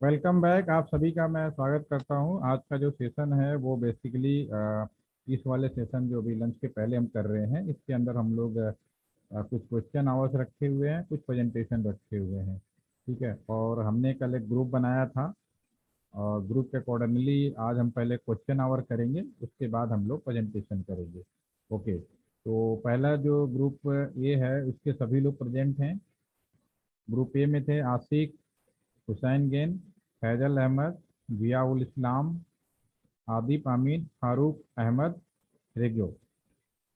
Welcome back. आप सभी का मैं स्वागत करता हूं। आज का जो सेशन है वो बेसिकली इस वाले सेशन जो अभी लंच के पहले हम कर रहे हैं, इसके अंदर हम लोग कुछ क्वेश्चन आवर्स रखे हुए हैं, कुछ प्रेजेंटेशन रखे हुए हैं। ठीक है, और हमने कल एक ग्रुप बनाया था और ग्रुप के अकॉर्डिंगली आज हम पहले क्वेश्चन आवर करेंगे, उसके बाद हम लोग प्रेजेंटेशन करेंगे। ओके, तो पहला जो ग्रुप ए है उसके सभी लोग प्रेजेंट हैं। ग्रुप ए में थे आशिक, हुसैन गेन, फैजल अहमद, जियाउल इस्लाम, आदिप अमीन, फारूक अहमद, रेगो।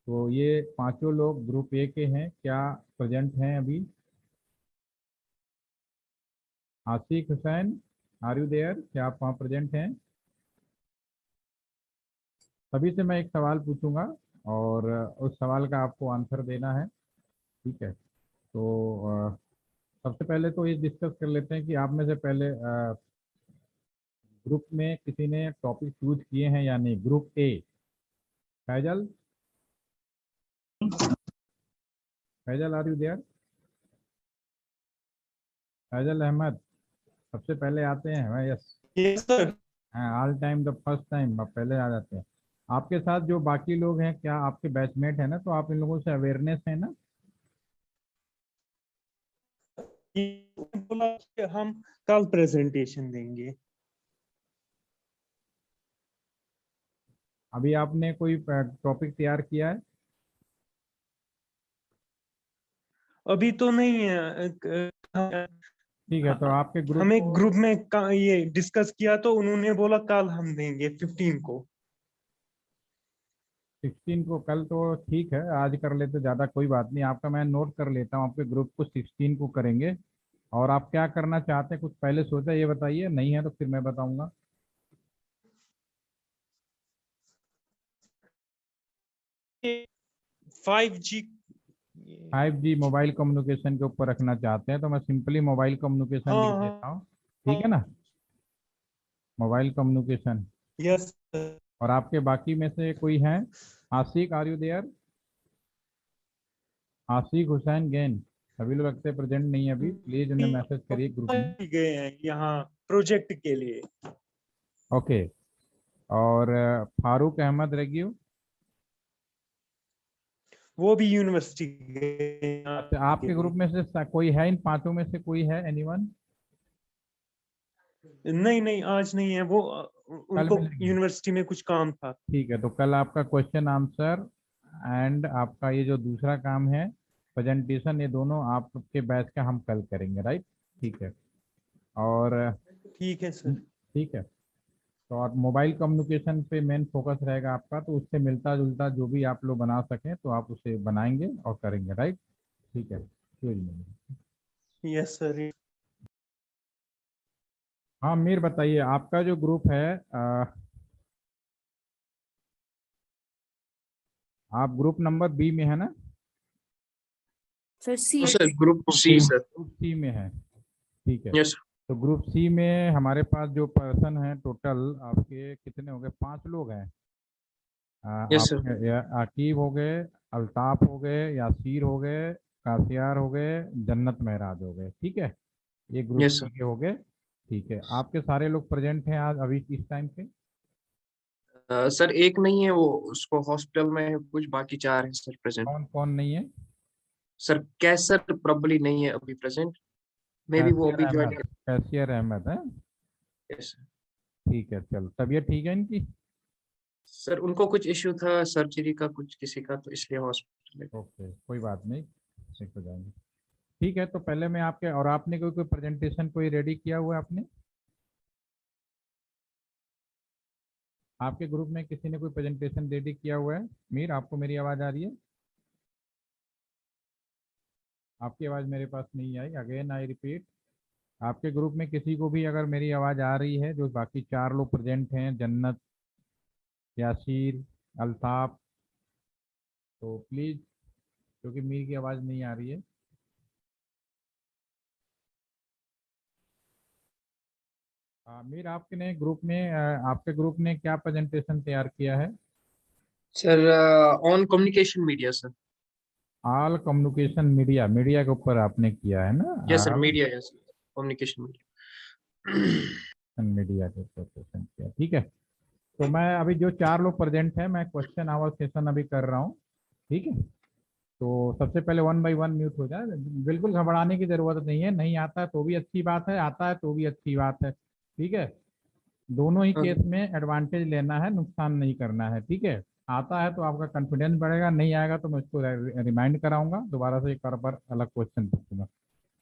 तो ये पांचों लोग ग्रुप ए के हैं। क्या प्रेजेंट हैं अभी? आशिक, हुसैन, आर यू देयर? क्या आप वहाँ प्रेजेंट हैं? सभी से मैं एक सवाल पूछूंगा और उस सवाल का आपको आंसर देना है। ठीक है, तो सबसे पहले तो ये डिस्कस कर लेते हैं कि आप में से पहले ग्रुप में किसी ने टॉपिक चूज किए हैं या नहीं। Group A, Faizal, Faizal are you there? Faizal Ahmed सबसे पहले आते हैं। Yes, yes sir. All time the first time, आप पहले आ जाते हैं। आपके साथ जो बाकी लोग हैं, क्या आपके बैचमेट है ना? तो आप इन लोगों से अवेयरनेस है ना? बोला कि हम कल प्रेजेंटेशन देंगे। अभी आपने कोई टॉपिक तैयार किया है? अभी तो नहीं है। ठीक है, तो आपके ग्रुप हमें को ग्रुप में ये डिस्कस किया तो उन्होंने बोला कल हम देंगे 15 को। 16 को, कल तो ठीक है, आज कर लेते, ज़्यादा कोई बात नहीं। आपका मैं नोट कर लेता हूँ, आपके ग्रुप को 16 को करेंगे। और आप क्या करना चाहते हैं, कुछ पहले सोचा ये बताइए, नहीं है तो फिर मैं बताऊंगा। 5G। 5G मोबाइल कम्युनिकेशन के ऊपर रखना चाहते हैं, तो मैं सिंपली मोबाइल कम्युनिकेशन लिख हाँ देता हूँ। ठीक है हाँ। ना, मोबाइल कम्युनिकेशन। यस। और आपके बाकी में से कोई हैं? Ashiq, are you there? Ashiq, Hussain, गैन, सभी लोग लगते प्रेजेंट नहीं है अभी। प्लीज उन्हें मैसेज करिए ग्रुप में। गए हैं यहाँ प्रोजेक्ट के लिए। ओके, और फारूक अहमद रेग्यू? वो भी यूनिवर्सिटी गए यहाँ अच्छा, के आपके ग्रुप लिए। में से कोई है, इन पांचों में से कोई है एनीवन? नहीं नहीं, आज नहीं है वो। कल उनको मिलेंगे। यूनिवर्सिटी में कुछ काम था। ठीक है, तो कल आपका क्वेश्चन आंसर एंड आपका ये जो दूसरा काम है प्रेजेंटेशन, ये दोनों आपके बैच का हम कल करेंगे, राइट? ठीक है। और ठीक है सर। ठीक है, तो आप मोबाइल कम्युनिकेशन पे मेन फोकस रहेगा आपका, तो उससे मिलता जुलता जो भी आप लोग बना सकें तो आप उसे बनाएंगे और करेंगे, राइट? ठीक है, शुक्रिया। Yes sir. हाँ मीर, बताइए आपका जो ग्रुप है, आप ग्रुप नंबर बी में है ना? Sir C. Sir group C sir. Group C में है, ठीक है। यस तो ग्रुप सी में हमारे पास जो पर्सन है टोटल आपके कितने हो गए? 5 लोग हैं। Yes sir. आपके आकिब हो गए, अल्ताफ हो गए, यासीर हो गए, कासियार हो गए, जन्नत महराज हो गए। ठीक है, ये ग्रुप यस सी सर। के हो गए। ठीक है, आपके सारे लोग प्रेजेंट हैं आज अभी इस टाइम पे? सर एक नहीं है, वो उसको हॉस्पिटल में है कुछ, बाकी 4 हैं सर प्रेजेंट। कौन कौन नहीं है? सर कैसर प्रॉब्ली नहीं है अभी प्रेजेंट। मे बी वो कैसियर अभी ज्वाइन अहमद, कर। कैसियर अहमद है। Yes sir. ठीक है, चलो, तबीयत ठीक है इनकी? सर उनको कुछ इश्यू था सर्जरी का कुछ किसी का, तो इसलिए हॉस्पिटल में। ओके, कोई बात नहीं, ठीक हो जाएंगे। ठीक है, तो पहले मैं आपके, और आपने कोई कोई प्रेजेंटेशन कोई रेडी किया हुआ है आपने? आपके ग्रुप में किसी ने कोई प्रेजेंटेशन रेडी किया हुआ है? मीर, आपको मेरी आवाज़ आ रही है? आपकी आवाज़ मेरे पास नहीं आई। अगेन आई रिपीट, आपके ग्रुप में किसी को भी अगर मेरी आवाज़ आ रही है, जो बाकी 4 लोग प्रेजेंट हैं, जन्नत, यासीर, अल्ताफ, तो प्लीज़, क्योंकि मीर की आवाज़ नहीं आ रही है। मीर, आपके ने ग्रुप में आपके ग्रुप ने क्या प्रेजेंटेशन तैयार किया है? Sir on communication media sir. All communication media, media के ऊपर आपने किया है ना? Yes sir, media. Yes communication media. Media के ऊपर क्वेश्चन किया, ठीक है। तो मैं अभी जो 4 लोग प्रेजेंट हैं, मैं क्वेश्चन आवर सेशन अभी कर रहा हूँ, ठीक है। तो सबसे पहले 1 बाय 1 म्यूट हो जाए, बिल्कुल घबराने की जरूरत नहीं है, नहीं आता है तो भी अच्छी बात है, आता है तो भी अच्छी बात है, ठीक है। दोनों ही केस में एडवांटेज लेना है, नुकसान नहीं करना है, ठीक है। आता है तो आपका कॉन्फिडेंस बढ़ेगा, नहीं आएगा तो मैं उसको रिमाइंड कराऊंगा, दोबारा से एक बार अलग क्वेश्चन पूछूंगा।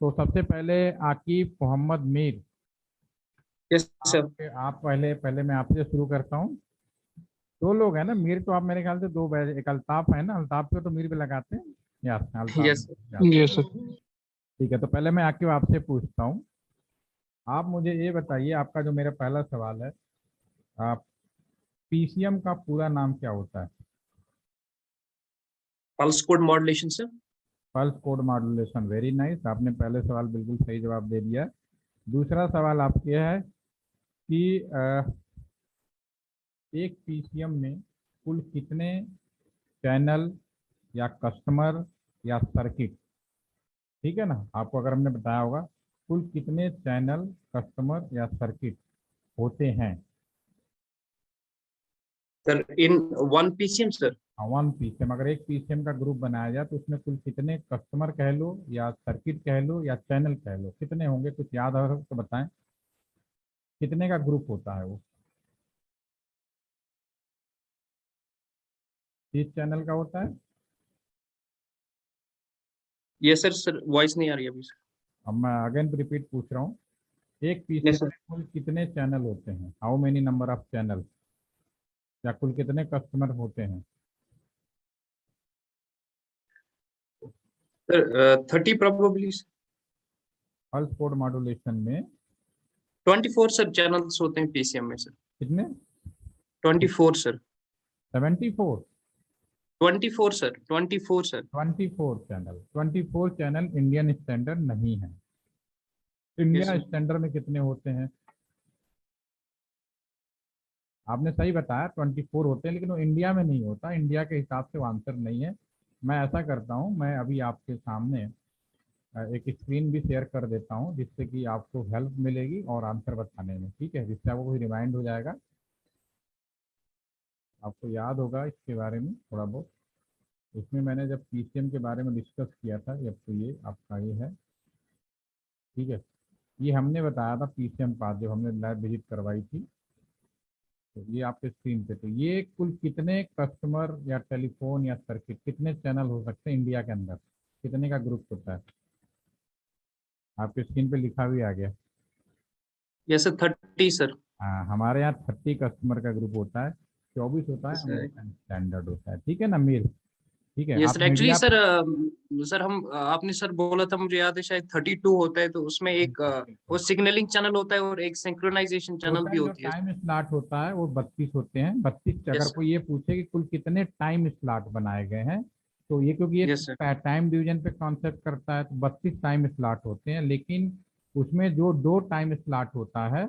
तो सबसे पहले आकिब मोहम्मद मीर, यस सर। आप पहले पहले मैं आपसे शुरू करता हूँ। 2 लोग हैं ना मीर, तो आप मेरे ख्याल से 2 एक अल्ताफ है ना, अल्ताफ को तो मीर पे लगाते हैं या अल्ताफ? Yes yes sir. ठीक है, तो पहले मैं आकिब आपसे पूछता हूँ। आप मुझे ये बताइए, आपका जो मेरा पहला सवाल है, आप पीसीएम का पूरा नाम क्या होता है? Pulse code modulation sir. Pulse code modulation, very nice, आपने पहले सवाल बिल्कुल सही जवाब दे दिया। दूसरा सवाल आपके है कि एक पीसीएम में कुल कितने चैनल या कस्टमर या सर्किट, ठीक है ना, आपको अगर हमने बताया होगा कुल कितने चैनल, कस्टमर या सर्किट होते हैं? Sir in one PCM sir. One PCM, अगर एक पीसीएम का ग्रुप बनाया जाए तो उसमें कुल कितने कस्टमर कह लो या सर्किट कह लो या चैनल कह लो, कितने होंगे? कुछ याद हो तो बताएं, कितने का ग्रुप होता है वो? 30 चैनल का होता है। ये सर सर वॉइस नहीं आ रही अभी सर। अब मैं अगेन रिपीट पूछ रहा हूँ, एक यस पीसीएम सर। में कुल कितने चैनल होते हैं? How many number of channel, या कुल कितने कस्टमर होते हैं? Sir 30 probably. Pulse code modulation में 24 सर चैनल्स होते हैं पीसीएम में सर। कितने? 24 sir. 74? 24 sir, 24 sir. 24 channel, 24 channel Indian standard नहीं है। Yes India sir. स्टैंडर्ड में कितने होते हैं? आपने सही बताया 24 होते हैं, लेकिन वो इंडिया में नहीं होता, इंडिया के हिसाब से वो आंसर नहीं है। मैं ऐसा करता हूँ, मैं अभी आपके सामने एक स्क्रीन भी शेयर कर देता हूँ, जिससे कि आपको हेल्प मिलेगी और आंसर बताने में, ठीक है, जिससे आपको कोई रिमाइंड हो जाएगा, आपको याद होगा इसके बारे में थोड़ा बहुत। इसमें मैंने जब पीसीएम के बारे में डिस्कस किया था, जब तो ये आपका ये है, ठीक है, ये हमने बताया था पीसीएम पास जब हमने लैब विजिट करवाई थी। तो ये आपके स्क्रीन पे, तो ये कुल कितने कस्टमर या टेलीफोन या सर्किट, कितने चैनल हो सकते हैं इंडिया के अंदर, कितने का ग्रुप होता है? आपके स्क्रीन पे लिखा भी आ गया। Yes sir 30 sir. हाँ, हमारे यहाँ 30 कस्टमर का ग्रुप होता है, 24 होता है अमेरिकन स्टैंडर्ड होता है, ठीक है ना मीर? ठीक है, यस आप sir actually media sir sir हम आपने सर बोला था मुझे याद है शायद 32 होता है तो उसमें एक वो सिग्नलिंग चैनल होता है और एक सिंक्रोनाइजेशन चैनल भी टोटल जो होती है। टाइम स्लॉट होता है वो 32 होते हैं, 32। अगर यस सर। कोई ये पूछे कि कुल कितने टाइम स्लॉट बनाए गए हैं, तो ये क्योंकि ये यस सर। टाइम डिवीजन पे कॉन्सेप्ट करता है, तो 32 टाइम स्लॉट होते हैं, लेकिन उसमें जो 2 टाइम स्लॉट होता है,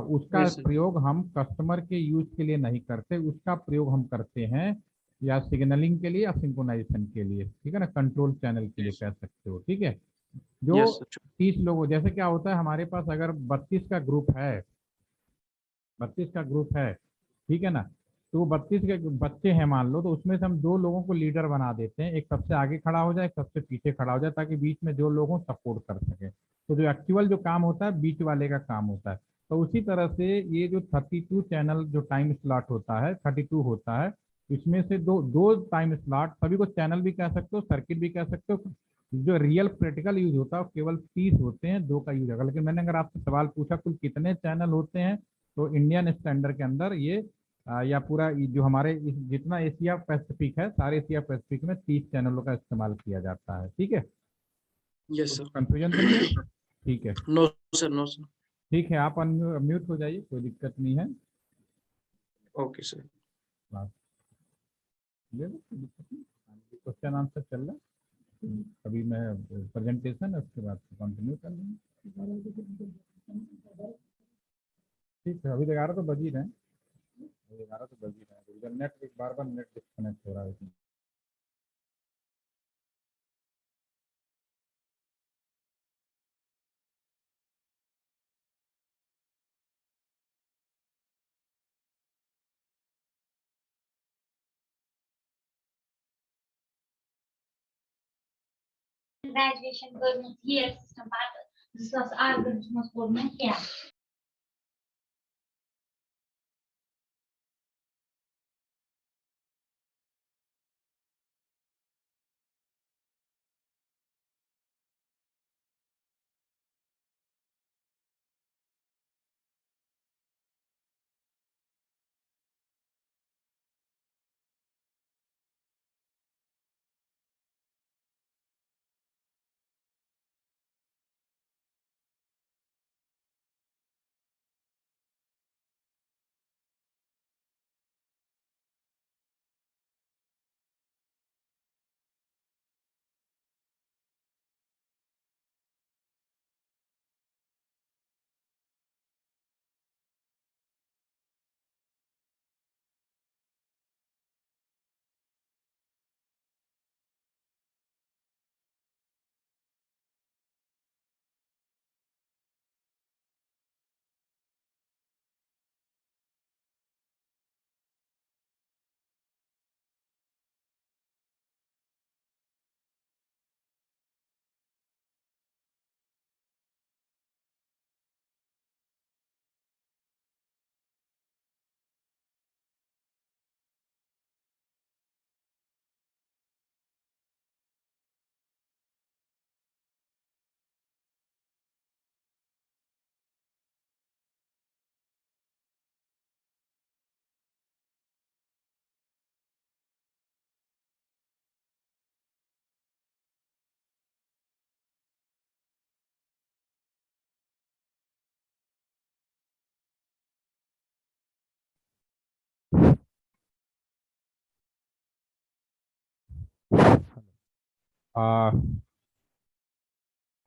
उसका यस सर। प्रयोग हम कस्टमर के यूज के लिए नहीं करते, उसका प्रयोग हम करते हैं या सिग्नलिंग के लिए या सिंक्रोनाइजेशन के लिए, ठीक है ना, कंट्रोल चैनल के लिए कह सकते हो, ठीक है। जो यस सर। 30 लोग, जैसे क्या होता है हमारे पास अगर 32 का ग्रुप है, 32 का ग्रुप है, ठीक है ना, तो वो 32 के बच्चे हैं मान लो, तो उसमें से हम 2 लोगों को लीडर बना देते हैं, एक सबसे आगे खड़ा हो जाए, एक सबसे पीछे खड़ा हो जाए, ताकि बीच में जो लोग हों सपोर्ट कर सके। तो जो एक्चुअल जो काम होता है बीच वाले का काम होता है। तो उसी तरह से ये जो 32 चैनल जो टाइम स्लॉट होता है, 32 होता है, इसमें से दो दो टाइम स्लॉट, सभी को चैनल भी कह सकते हो, सर्किट भी कह सकते हो, जो रियल प्रैक्टिकल यूज होता है वो केवल 30 होते हैं, 2 का यूज होगा। लेकिन मैंने अगर आपसे सवाल पूछा कुल कितने चैनल होते हैं, तो इंडियन स्टैंडर्ड के अंदर ये या पूरा जो हमारे जितना एशिया पैसिफिक है, सारे एशिया पैसिफिक में 30 चैनलों का इस्तेमाल किया जाता है, ठीक है। यस कुछ सर। कंफ्यूजन तो नहीं है? ठीक है, नो सर, नो सर। ठीक है, आप म्यूट हो जाइए, कोई दिक्कत नहीं है। Okay sir. बात ले लो, कोई दिक्कत नहीं, क्वेश्चन आंसर चल रहा है। अभी मैं प्रेजेंटेशन है, उसके बाद कंटिन्यू कर लेंगे। ठीक है, अभी 11 तो बज ही रहे हैं, 11 तो बज ही रहे हैं, इधर नेट बार बार नेट डिस्कनेक्ट हो रहा है। Graduation koymuş, year system vardı. Das was algoritmus koymuş ya.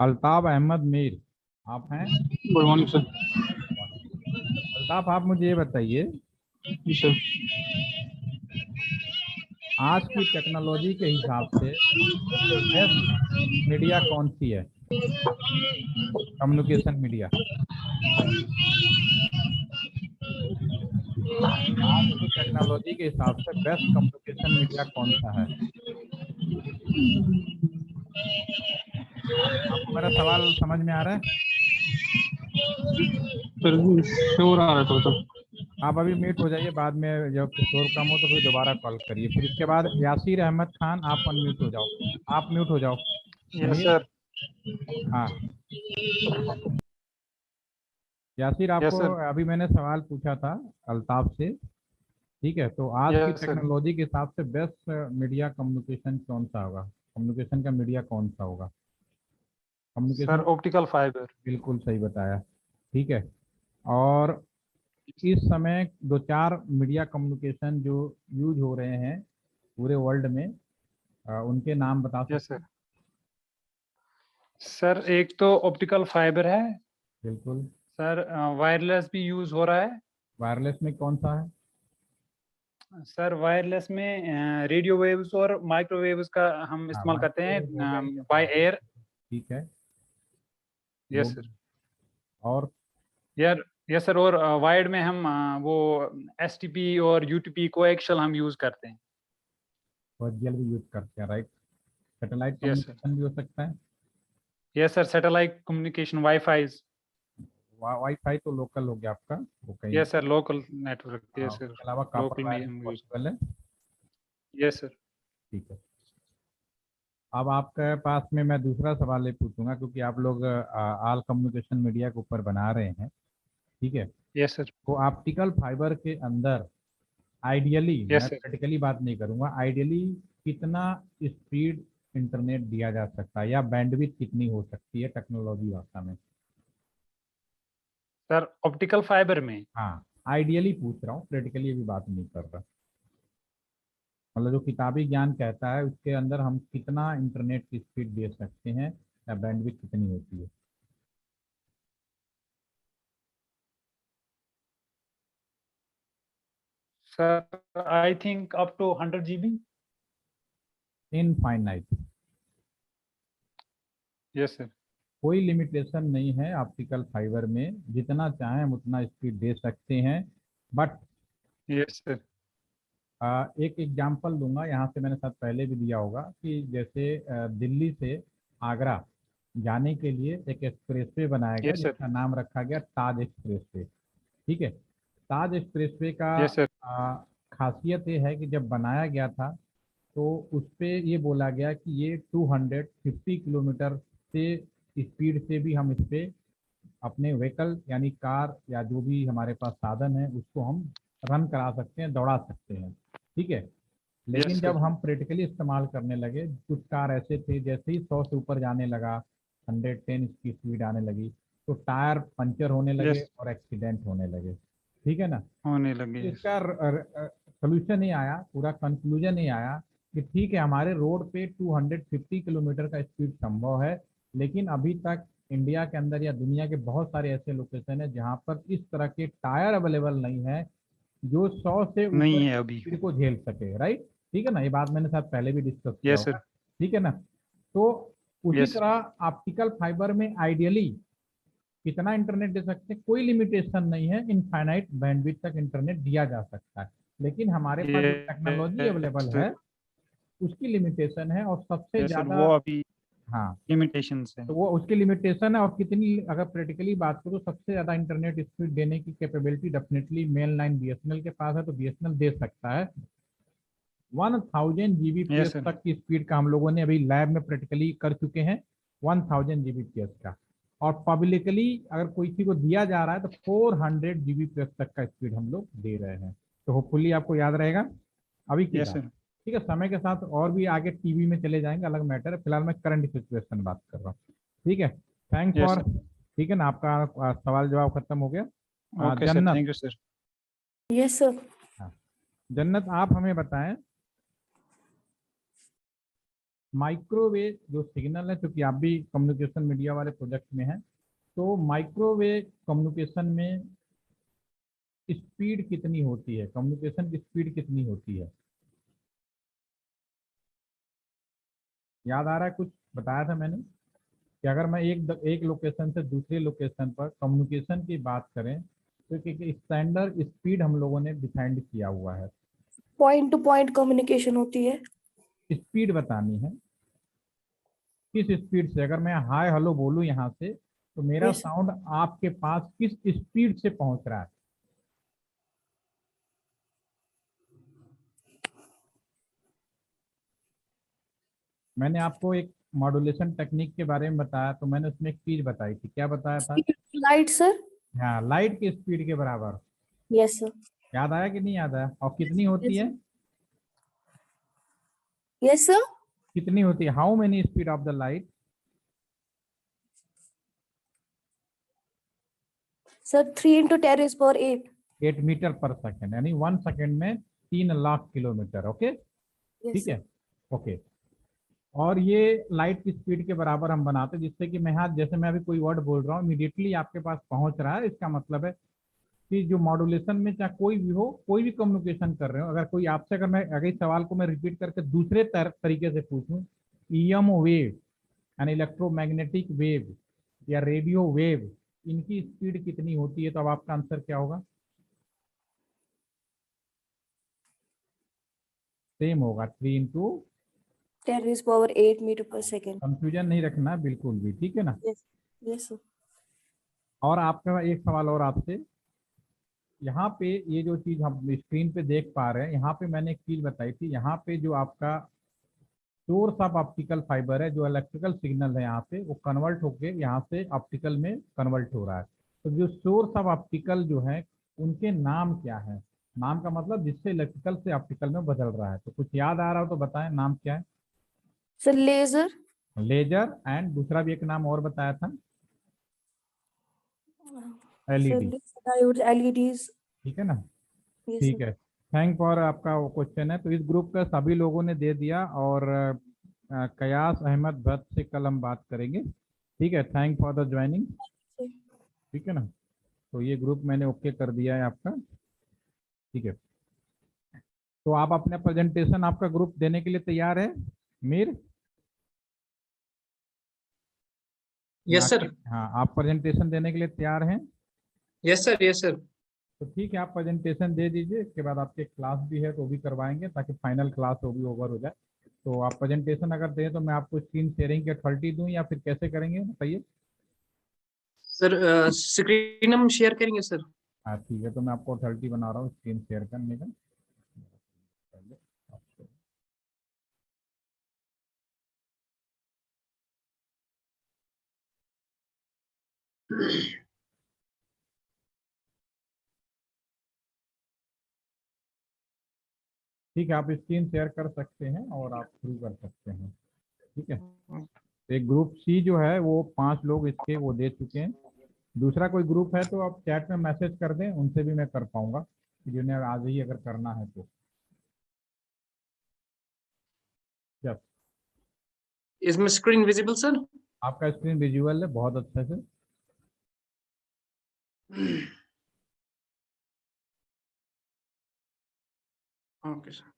Altaf Ahmad Mir, आप हैं? Good morning sir. अल्ताफ, आप मुझे ये बताइए, जी सर। आज की टेक्नोलॉजी के हिसाब से बेस्ट मीडिया कौन सी है? Communication media. आज की टेक्नोलॉजी के हिसाब से बेस्ट कम्युनिकेशन मीडिया कौन सा है? आपको मेरा सवाल समझ में आ रहा है? सर शोर आ रहा था तो। आप अभी म्यूट हो जाइए, बाद में जब शोर कम हो तो फिर दोबारा कॉल करिए। फिर इसके बाद यासीर अहमद खान, आप अनम्यूट हो जाओ, आप म्यूट हो जाओ। Yes sir. हाँ यासीर, यस आपको सर। अभी मैंने सवाल पूछा था अल्ताफ से, ठीक है? तो आज की यस सर। टेक्नोलॉजी के हिसाब से बेस्ट मीडिया कम्युनिकेशन कौन सा होगा? कम्युनिकेशन का मीडिया कौन सा होगा? Sir communication, optical fibre. बिल्कुल सही बताया, ठीक है। और इस समय दो चार मीडिया कम्युनिकेशन जो यूज हो रहे हैं पूरे वर्ल्ड में, उनके नाम बता यस सकते सर। हैं? सर एक तो ऑप्टिकल फाइबर है बिल्कुल। सर, वायरलेस भी यूज हो रहा है। वायरलेस में कौन सा है? सर वायरलेस में रेडियो वेव्स और माइक्रोवेव्स का हम हाँ, इस्तेमाल करते हैं माइक्रोवेव हो गए या बाय वायरलेस, एयर। ठीक है। यस वो सर। और यार यस सर, और वायर्ड में हम वो एसटीपी और यूटीपी कोएक्सियल हम यूज करते हैं। वर्चुअल भी यूज करते हैं, right? Satellite yes sir. Communication भी हो सकता है। Yes sir, satellite communication wifi. Wifi तो लोकल हो गया आपका, वो कहीं। Yes sir, local network. Yes sir, उसके अलावा कॉपर लोकल में वायर भी हम यूज। पॉसिबल है, यस सर। ठीक है। अब आपके पास में मैं दूसरा सवाल ये पूछूंगा, क्योंकि आप लोग ऑल कम्युनिकेशन मीडिया के ऊपर बना रहे हैं, ठीक है? Yes sir. तो ऑप्टिकल फाइबर के अंदर आइडियली, मैं यस सर। प्रैक्टिकली बात नहीं करूंगा, आइडियली कितना स्पीड इंटरनेट दिया जा सकता है, या बैंडविड्थ कितनी हो सकती है टेक्नोलॉजी भाषा में? सर ऑप्टिकल फाइबर में हाँ, आइडियली पूछ रहा हूँ, प्रैक्टिकली भी बात नहीं कर रहा। मतलब जो किताबी ज्ञान कहता है उसके अंदर हम कितना इंटरनेट की स्पीड दे सकते हैं, या बैंडविड्थ कितनी होती है? Sir I think up to 100 GB। Infinite, yes sir. कोई कोई लिमिटेशन नहीं है ऑप्टिकल फाइबर में, जितना चाहें हम उतना स्पीड दे सकते हैं। But yes sir. एक एग्जांपल दूंगा, यहाँ से मैंने शायद पहले भी दिया होगा, कि जैसे दिल्ली से आगरा जाने के लिए एक एक्सप्रेसवे बनाया गया Yes, sir. जिसका नाम रखा गया ताज एक्सप्रेसवे। ठीक है, ताज एक्सप्रेसवे का Yes, sir. खासियत ये है कि जब बनाया गया था तो उस पे ये बोला गया कि ये 250 किलोमीटर से स्पीड से भी हम इस पे अपने व्हीकल यानी कार या जो भी हमारे पास साधन है उसको हम रन करा सकते हैं, दौड़ा सकते हैं। ठीक है, लेकिन Yes, जब sir. हम प्रैक्टिकली इस्तेमाल करने लगे, कुछ कार ऐसे थे जैसे ही 100 से ऊपर जाने लगा, 110 की स्पीड आने लगी, तो टायर पंचर होने लगे Yes. और एक्सीडेंट होने लगे। ठीक है ना, होने लगे। तो Yes. इसका सोल्यूशन ये आया, पूरा कंक्लूजन ये आया कि ठीक है हमारे रोड पे 250 किलोमीटर का स्पीड संभव है, लेकिन अभी तक इंडिया के अंदर या दुनिया के बहुत सारे ऐसे लोकेशन है जहाँ पर इस तरह के टायर अवेलेबल नहीं है जो 100 से नहीं ऊपर है अभी। स्पीड को झेल सके। राइट, ठीक है ना, ये बात मैंने शायद पहले भी डिस्कस किया Yes, sir. होगा। ठीक है ना, तो उसी Yes. तरह ऑप्टिकल फाइबर में आइडियली कितना इंटरनेट दे सकते हैं, कोई लिमिटेशन नहीं है, इनफाइनाइट बैंडविड्थ तक इंटरनेट दिया जा सकता है, लेकिन हमारे पास जो टेक्नोलॉजी अवेलेबल Yes, है उसकी लिमिटेशन है और सबसे yes, sir. ज्यादा। वो अभी हाँ, लिमिटेशंस है। तो वो उसकी लिमिटेशन है, और कितनी अगर प्रैक्टिकली बात करो सबसे ज्यादा इंटरनेट स्पीड देने की capability definitely main line BSNL के पास है, तो बीएसएनएल दे सकता है 1000 Yes, जीबीपीएस sir. तक की स्पीड का हम लोगों ने अभी लैब में प्रैक्टिकली कर चुके हैं, 1000 जीबीपीएस का। और पब्लिकली अगर कोई चीज को दिया जा रहा है तो 400 जीबीपीएस तक का स्पीड हम लोग दे रहे हैं। तो होपफुली आपको याद रहेगा अभी की Yes, बात। sir. ठीक है, समय के साथ और भी आगे टीवी में चले जाएंगे, अलग मैटर है, फिलहाल मैं करंट सिचुएशन बात कर रहा हूँ। ठीक है, थैंक्स Yes, फॉर। sir. ठीक है ना, आपका सवाल जवाब खत्म हो गया। Okay, sir. जन्नत, Thank you, sir. Yes, sir. हाँ, जन्नत आप हमें बताएं माइक्रोवेव जो सिग्नल है, क्योंकि आप भी कम्युनिकेशन मीडिया वाले प्रोजेक्ट में हैं, तो माइक्रोवेव कम्युनिकेशन में स्पीड कितनी होती है, कम्युनिकेशन की स्पीड कितनी होती है? याद आ रहा है, कुछ बताया था मैंने कि अगर मैं एक लोकेशन से दूसरे लोकेशन पर कम्युनिकेशन की बात करें तो एक स्टैंडर्ड स्पीड हम लोगों ने डिफाइंड किया हुआ है। Point to point communication होती है। स्पीड बतानी है, किस स्पीड से, अगर मैं हाय हेलो बोलूं यहाँ से तो मेरा Yes, sir. साउंड आपके पास किस स्पीड से पहुंच रहा है? मैंने आपको एक मॉड्यूलेशन टेक्निक के बारे में बताया, तो मैंने उसमें एक चीज बताई थी, क्या बताया था? Speed light, sir. हाँ, लाइट की स्पीड के बराबर। Yes, sir. याद आया कि नहीं याद आया? और कितनी होती Yes, है? sir. Yes, sir. कितनी होती है? How many speed of the light? Sir, 3 into 10 is power 8. 8 metre पर सेकेंड, यानी 1 सेकेंड में 3 लाख किलोमीटर। ओके, Yes, ठीक sir. है, ओके। और ये लाइट की स्पीड के बराबर हम बनाते हैं, जिससे कि मैं हाथ जैसे मैं अभी कोई वर्ड बोल रहा हूँ इमीडिएटली आपके पास पहुंच रहा है। इसका मतलब है कि जो मॉड्यूलेशन में चाहे कोई भी हो, कोई भी कम्युनिकेशन कर रहे हो, अगर कोई आपसे, अगर इस सवाल को मैं रिपीट करके दूसरे तरीके से पूछूं, ईएम वेव यानी इलेक्ट्रोमैग्नेटिक वेव या रेडियो वेव, इनकी स्पीड कितनी होती है, तो अब आपका आंसर क्या होगा? सेम होगा, 3 into 10 is power 8 meter per second. Confusion नहीं रखना है बिल्कुल भी, ठीक है ना। Yes. Yes, sir. और आपका एक सवाल और आपसे, यहाँ पे ये जो चीज हम स्क्रीन पे देख पा रहे हैं, यहाँ पे मैंने एक चीज बताई थी, यहाँ पे जो आपका सोर्स ऑफ ऑप्टिकल फाइबर है, जो इलेक्ट्रिकल सिग्नल है यहाँ पे, वो कन्वर्ट होके यहाँ से ऑप्टिकल में कन्वर्ट हो रहा है। तो जो सोर्स ऑफ ऑप्टिकल जो है उनके नाम क्या है? नाम का मतलब जिससे इलेक्ट्रिकल से ऑप्टिकल में बदल रहा है। तो कुछ याद आ रहा हो तो बताएं, नाम क्या है? Sir, laser. लेजर, एंड दूसरा भी एक नाम और बताया था, Sir, LED. laser diodes, LEDs. ठीक है ना, Yes, ठीक sir. है। थैंक फॉर आपका वो क्वेश्चन है, तो इस ग्रुप का सभी लोगों ने दे दिया, और कयास अहमद भट्ट से कल हम बात करेंगे। ठीक है, thank for the joining. Sir. ठीक है ना, तो ये ग्रुप मैंने ओके कर दिया है आपका। ठीक है, तो आप अपना प्रेजेंटेशन आपका ग्रुप देने के लिए तैयार है मीर? यस सर, हाँ, आप प्रेजेंटेशन देने के लिए तैयार हैं? Yes sir, yes sir. तो ठीक है, आप प्रेजेंटेशन दे दीजिए, इसके बाद आपके क्लास भी है तो वो भी करवाएंगे, ताकि फाइनल क्लास वो भी ओवर हो जाए। तो आप प्रेजेंटेशन अगर दें तो मैं आपको स्क्रीन शेयरिंग के 30 दूं या फिर कैसे करेंगे बताइए। सर स्क्रीन हम शेयर करेंगे सर। हाँ ठीक है, तो मैं आपको 30 बना रहा हूँ स्क्रीन शेयर करने का। ठीक है, आप स्क्रीन शेयर कर सकते हैं और आप शुरू कर सकते हैं। ठीक है, तो एक ग्रुप सी जो है वो 5 लोग इसके वो दे चुके हैं। दूसरा कोई ग्रुप है तो आप चैट में मैसेज कर दें, उनसे भी मैं कर पाऊंगा जिन्हें आज ही अगर करना है तो। यस, इसमें स्क्रीन विजिबल सर? आपका स्क्रीन विजुअल है बहुत अच्छे से। Okay sir.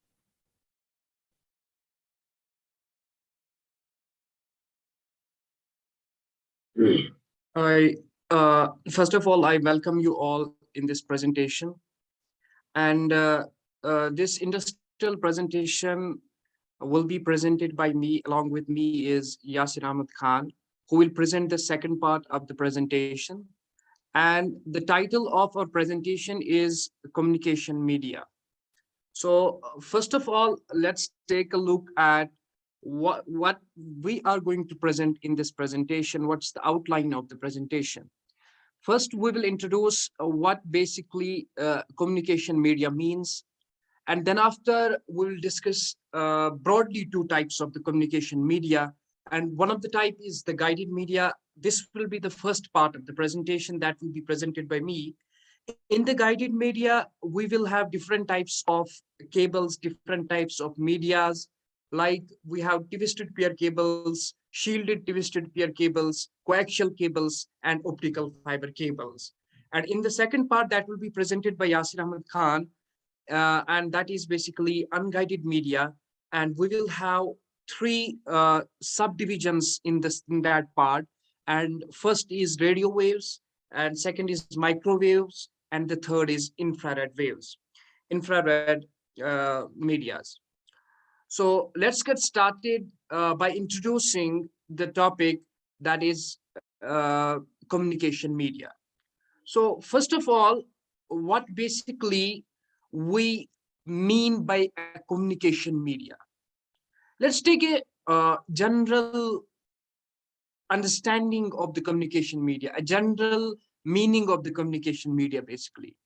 I first of all, I welcome you all in this presentation, and this industrial presentation will be presented by me. Along with me is Yasir Ahmed Khan, who will present the second part of the presentation. And the title of our presentation is Communication Media. So first of all, let's take a look at what we are going to present in this presentation. What's the outline of the presentation? First, we will introduce what basically communication media means. And then after, we'll discuss broadly 2 types of the communication media. And one of the type is the guided media. This will be the first part of the presentation that will be presented by me. In the guided media, we will have different types of cables, different types of medias, like we have twisted pair cables, shielded twisted pair cables, coaxial cables, and optical fiber cables. And in the second part that will be presented by Yasir Ahmed Khan, and that is basically unguided media. And we will have 3 subdivisions in that part. And first is radio waves, and second is microwaves, and the third is infrared waves, infrared medias. So let's get started by introducing the topic, that is communication media. So first of all, what basically we mean by a communication media? Let's take a general understanding of the communication media, a general meaning of the communication media. Basically,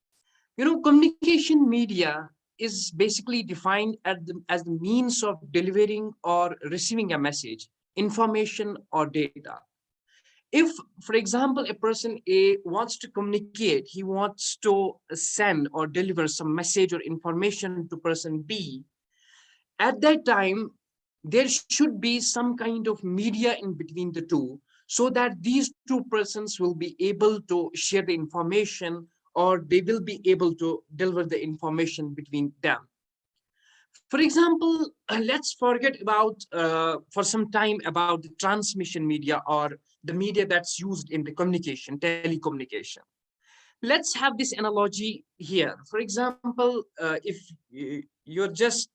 communication media is basically defined as the means of delivering or receiving a message, information, or data. If, for example, a person A wants to communicate, he wants to send or deliver some message or information to person B, at that time, there should be some kind of media in between the two, so that these 2 persons will be able to share the information, or they will be able to deliver the information between them. For example, let's forget about for some time about the transmission media, or the media that's used in the communication, telecommunication. Let's have this analogy here. For example, if you're just,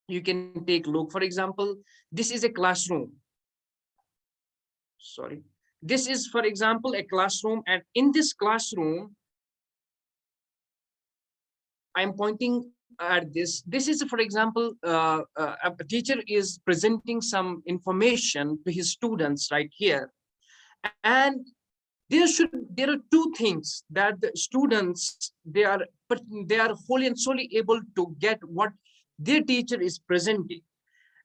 you can take a look. For example, this is a classroom. Sorry. This is, for example, a classroom, and in this classroom, I'm pointing at this. This is, for example, a teacher is presenting some information to his students right here. And there are 2 things that the students, they are wholly and solely able to get what their teacher is presenting.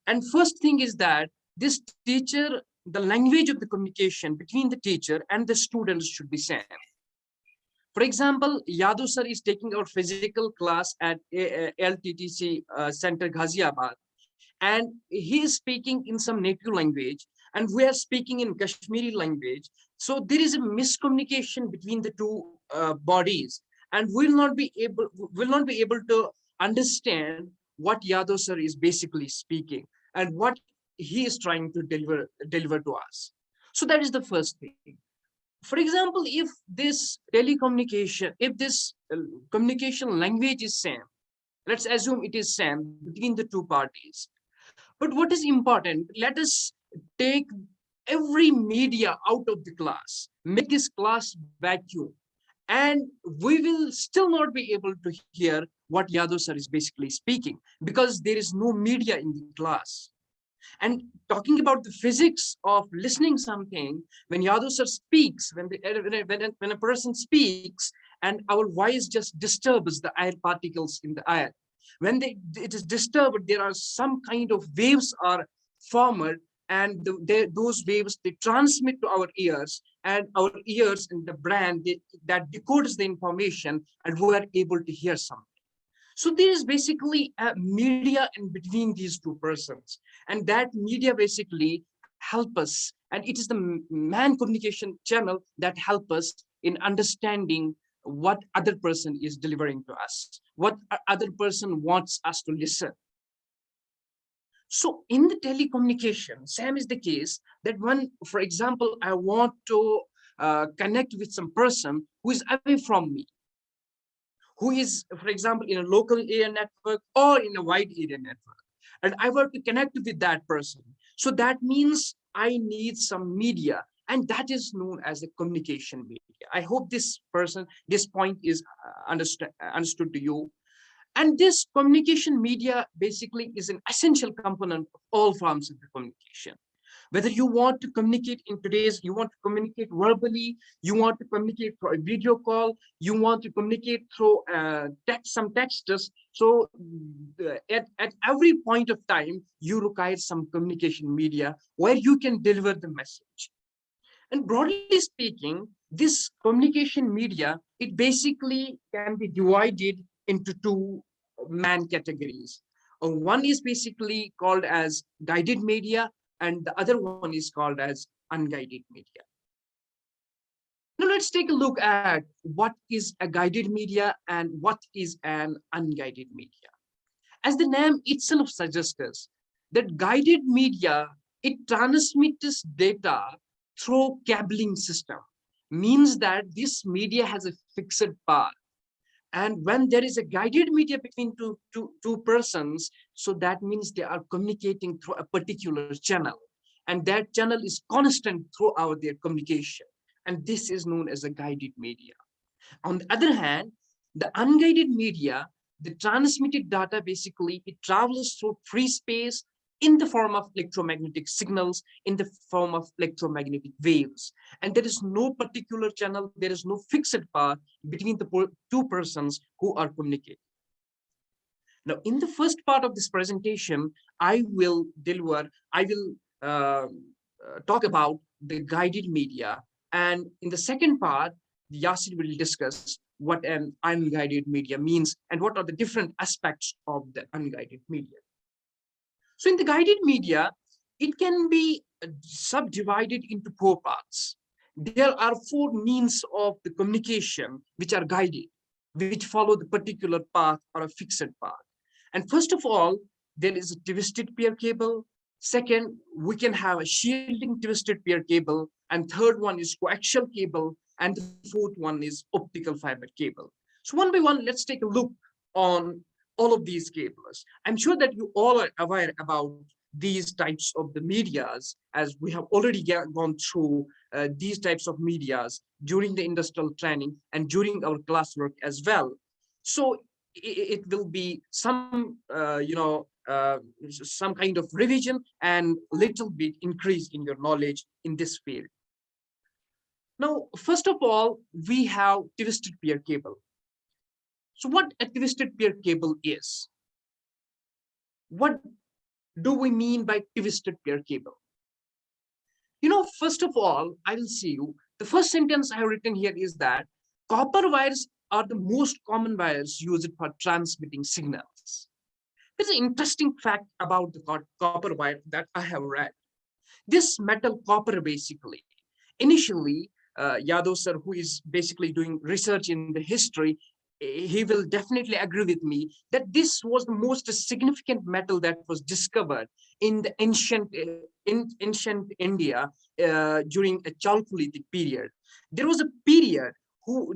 And first thing is that this teacher, the language of the communication between the teacher and the students should be same. For example, Yadu sir is taking our physical class at LTTC Center Ghaziabad, and he is speaking in some native language, and we are speaking in Kashmiri language. So there is a miscommunication between the 2 bodies, and will not be able to understand what Yadu sir is basically speaking and what he is trying to deliver to us. So that is the first thing. For example, if this telecommunication, if this communication language is same, let's assume it is same between the 2 parties. But what is important, let us take every media out of the class, make this class vacuum, and we will still not be able to hear what Yadav sir is basically speaking, because there is no media in the class. And talking about the physics of listening something, when Yadav sir speaks, when a person speaks, and our voice just disturbs the air particles in the air, when it is disturbed, there are some kind of waves are formed, and those waves, they transmit to our ears, and our ears and the brain, that decodes the information, and we are able to hear something. So there is basically a media in between these two persons, and that media basically help us, and it is the man communication channel that help us in understanding what other person is delivering to us, what other person wants us to listen. So in the telecommunication, same is the case that when, for example, I want to connect with some person who is away from me, who is, for example, in a local area network or in a wide area network, and I want to connect with that person. So that means I need some media, and that is known as the communication media. I hope this point is understood to you. And this communication media basically is an essential component of all forms of the communication. Whether you want to communicate in today's, you want to communicate verbally, you want to communicate through a video call, you want to communicate through some texts. So at every point of time, you require some communication media where you can deliver the message. And broadly speaking, this communication media, it basically can be divided into two main categories. One is basically called as guided media, and the other one is called as unguided media. Now let's take a look at what is a guided media and what is an unguided media. As the name itself suggests, that guided media, it transmits data through cabling system, means that this media has a fixed path. And when there is a guided media between two persons, so that means they are communicating through a particular channel, and that channel is constant throughout their communication. And this is known as a guided media. On the other hand, the unguided media, the transmitted data, basically, it travels through free space in the form of electromagnetic signals, in the form of electromagnetic waves. And there is no particular channel, there is no fixed path between the two persons who are communicating. Now, in the first part of this presentation, I will talk about the guided media. And in the second part, Yasir will discuss what an unguided media means and what are the different aspects of the unguided media. So in the guided media, it can be subdivided into four parts. There are four means of the communication which are guided, which follow the particular path or a fixed path. And first of all, there is a twisted pair cable. Second, we can have a shielding twisted pair cable. And third one is coaxial cable. And the fourth one is optical fiber cable. So one by one, let's take a look on all of these cables. I'm sure that you all are aware about these types of the medias, as we have already gone through these types of medias during the industrial training and during our classwork as well. So it will be some, some kind of revision and little bit increase in your knowledge in this field. Now, first of all, we have twisted pair cable. So what a twisted pair cable is? What do we mean by twisted pair cable? First of all, I will see you. The first sentence I have written here is that copper wires are the most common wires used for transmitting signals. There's an interesting fact about the copper wire that I have read. This metal copper, basically, initially, Yadav sir, who is basically doing research in the history, he will definitely agree with me that this was the most significant metal that was discovered in the ancient India during a Chalcolithic period. There was a period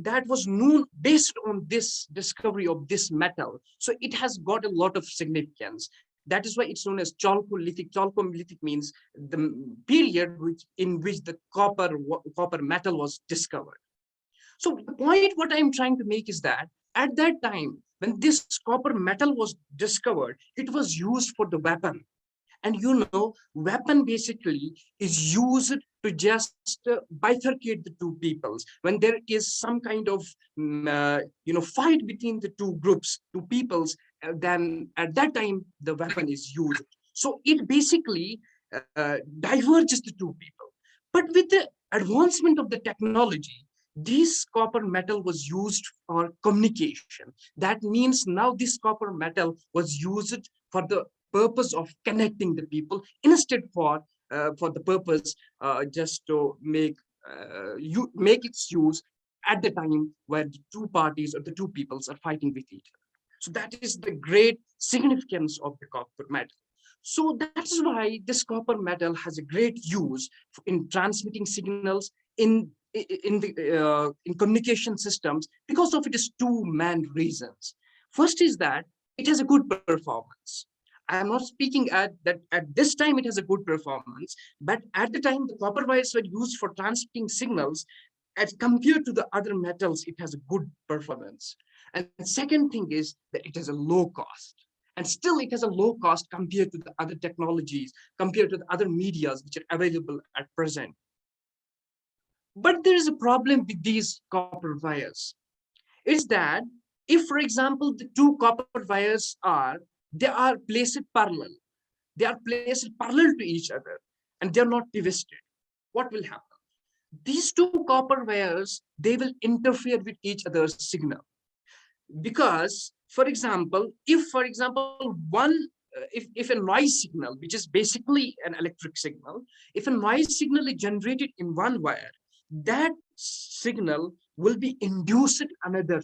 that was known based on this discovery of this metal. So it has got a lot of significance. That is why it's known as chalcolithic. Chalcolithic means the period in which the copper metal was discovered. So the point what I'm trying to make is that at that time, when this copper metal was discovered, it was used for the weapon. And you know, weapon basically is used to just bifurcate the two peoples. When there is some kind of fight between the two groups, two peoples, then at that time the weapon is used. So it basically diverges the two people. But with the advancement of the technology, this copper metal was used for communication. That means now this copper metal was used for the purpose of connecting the people instead for the purpose just to make its use at the time where the two parties or the two peoples are fighting with each other. So that is the great significance of the copper metal. So that's why this copper metal has a great use in transmitting signals in communication systems because of its two main reasons. First is that it has a good performance. I am not speaking at this time it has a good performance, but at the time the copper wires were used for transmitting signals, as compared to the other metals, it has a good performance. And the second thing is that it has a low cost. And still it has a low cost compared to the other technologies, compared to the other medias which are available at present. But there is a problem with these copper wires. Is that if, for example, the two copper wires are placed parallel, they are placed parallel to each other, and they're not twisted, what will happen? These two copper wires, they will interfere with each other's signal. Because, for example, if a noise signal, which is basically an electric signal, if a noise signal is generated in one wire, that signal will be induced another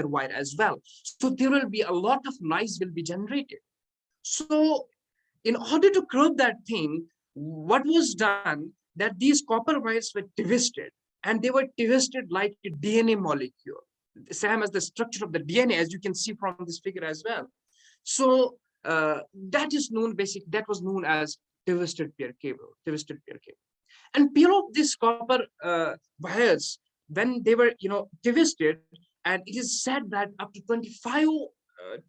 wire as well. So there will be a lot of noise will be generated. So in order to curb that thing, what was done, that these copper wires were twisted, and they were twisted like a DNA molecule, same as the structure of the DNA, as you can see from this figure as well. So that was known as twisted pair cable. And pair of these copper wires, when they were twisted, and it is said that up to 25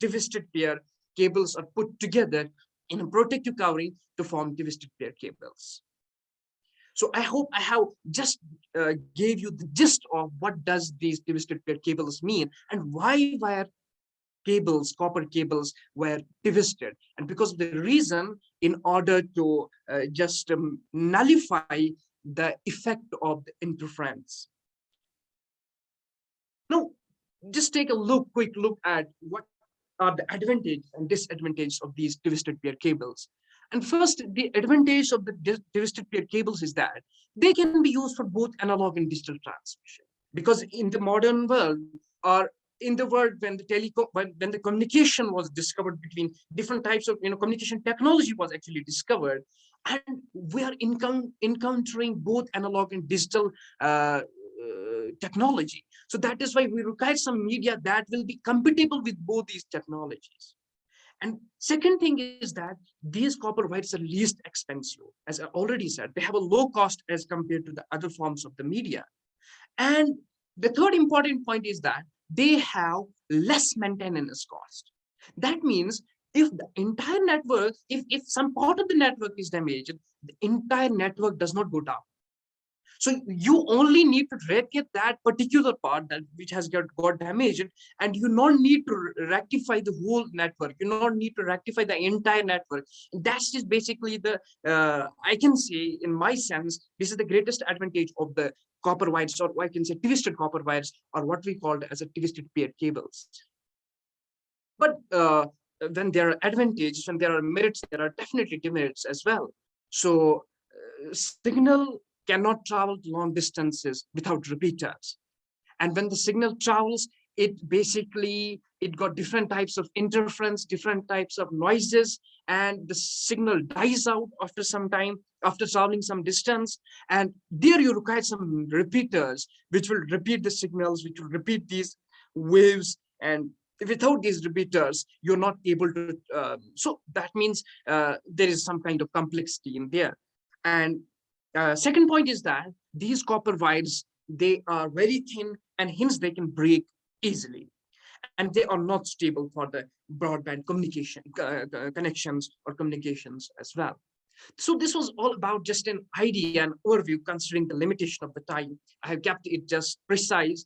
twisted pair cables are put together in a protective covering to form twisted pair cables. So I hope I have just gave you the gist of what does these twisted pair cables mean, and why wire cables, copper cables, were twisted. And because of the reason, in order to just nullify the effect of the interference. Now, just take a quick look at what are the advantages and disadvantages of these twisted pair cables. And first, the advantage of the twisted pair cables is that they can be used for both analog and digital transmission. Because in the modern world, or in the world when the communication was discovered between different types of communication technology was actually discovered, and we are encountering both analog and digital technology. So that is why we require some media that will be compatible with both these technologies. And second thing is that these copper wires are least expensive. As I already said, they have a low cost as compared to the other forms of the media. And the third important point is that they have less maintenance cost. That means if the entire network, if some part of the network is damaged, the entire network does not go down. So you only need to repair that particular part which has got damaged, and you don't need to rectify the whole network. You don't need to rectify the entire network. That's just basically the, I can say in my sense, this is the greatest advantage of the copper wires, or I can say twisted copper wires, or what we call as a twisted pair cables. But when there are advantages and there are merits, there are definitely demerits as well. So signal cannot travel long distances without repeaters. And when the signal travels, it got different types of interference, different types of noises, and the signal dies out after some time, after traveling some distance. And there you require some repeaters, which will repeat the signals, which will repeat these waves, and without these repeaters, you're not able to. So that means there is some kind of complexity in there. And second point is that these copper wires, they are very thin and hence they can break easily. And they are not stable for the broadband communication connections or communications as well. So this was all about just an idea and overview considering the limitation of the time. I have kept it just precise,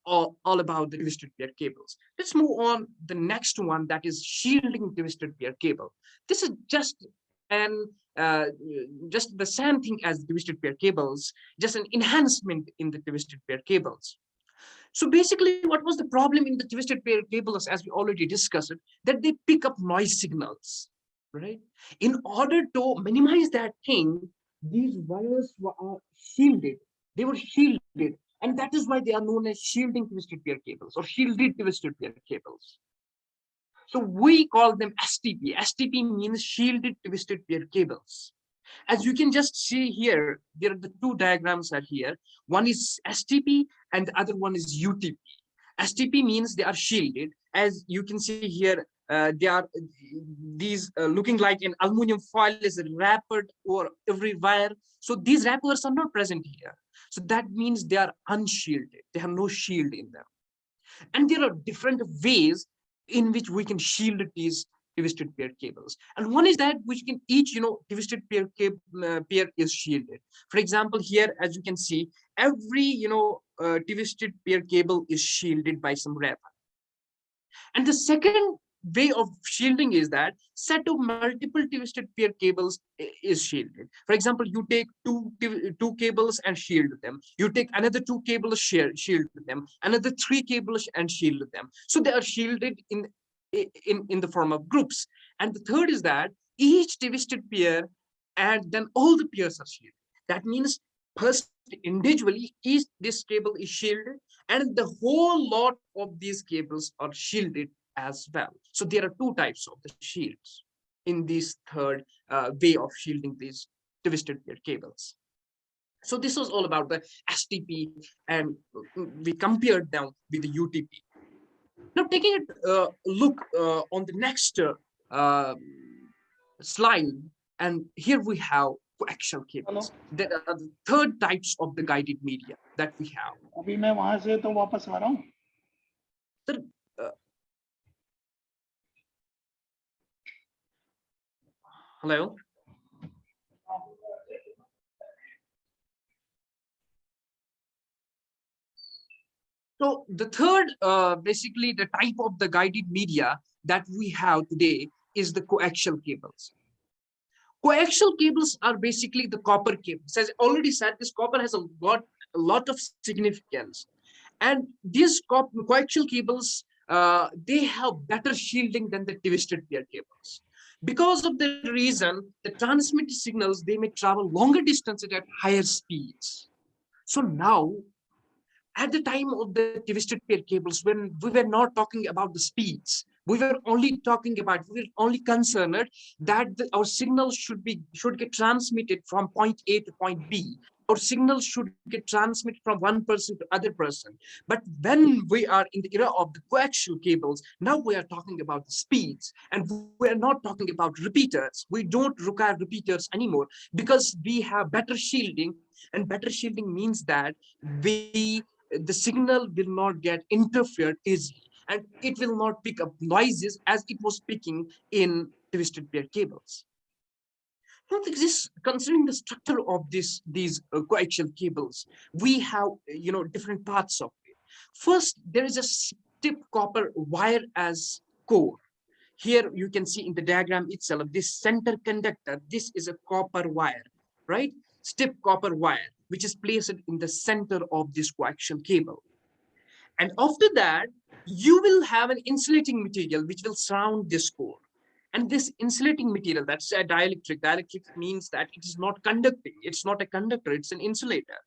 all about the twisted pair cables. Let's move on the next one, that is shielding twisted pair cable. This is just the same thing as twisted pair cables, just an enhancement in the twisted pair cables. So basically, what was the problem in the twisted pair cables, as we already discussed it, that they pick up noise signals, right? In order to minimize that thing, these wires are shielded. They were shielded, and that is why they are known as shielding twisted pair cables or shielded twisted pair cables. So we call them STP. STP means shielded twisted pair cables. As you can just see here, there are the two diagrams are here. One is STP and the other one is UTP. STP means they are shielded. As you can see here, they are these looking like an aluminum foil is wrapped over every wire. So these wrappers are not present here. So that means they are unshielded. They have no shield in them. And there are different ways in which we can shield these twisted pair cables. And one is that which can each, twisted pair pair is shielded. For example, here, as you can see, every, twisted pair cable is shielded by some wrapper. And the second way of shielding is that set of multiple twisted pair cables is shielded. For example, you take two cables and shield them. You take another two cables, shield them. Another three cables and shield them. So they are shielded in the form of groups. And the third is that each twisted pair and then all the pairs are shielded. That means first individually this cable is shielded and the whole lot of these cables are shielded as well. So there are two types of the shields in this third way of shielding these twisted pair cables. So this was all about the STP, and we compared them with the UTP. Now taking a look on the next slide, and here we have coaxial cables. There are the third types of the guided media that we have. अभी मैं वहां से तो वापस आ रहा हूँ. Sir, hello. So the third, basically the type of the guided media that we have today is the coaxial cables. Coaxial cables are basically the copper cables. As I already said, this copper has a lot of significance. And these coaxial cables, they have better shielding than the twisted pair cables. Because of the reason, the transmitted signals, they may travel longer distances at higher speeds. So now, at the time of the twisted pair cables, when we were not talking about the speeds, we were only concerned that our signals should get transmitted from point A to point B. Our signals should get transmitted from one person to other person. But when we are in the era of the coaxial cables, now we are talking about the speeds, and we are not talking about repeaters. We don't require repeaters anymore because we have better shielding, and better shielding means that the signal will not get interfered easily, and it will not pick up noises as it was picking in twisted pair cables. Now, considering the structure of these coaxial cables, we have different parts of it. First, there is a stiff copper wire as core. Here you can see in the diagram itself, this center conductor, this is a copper wire, right? Stiff copper wire, which is placed in the center of this coaxial cable. And after that, you will have an insulating material which will surround this core. And this insulating material, that's a dielectric. Dielectric means that it is not conducting. It's not a conductor, it's an insulator.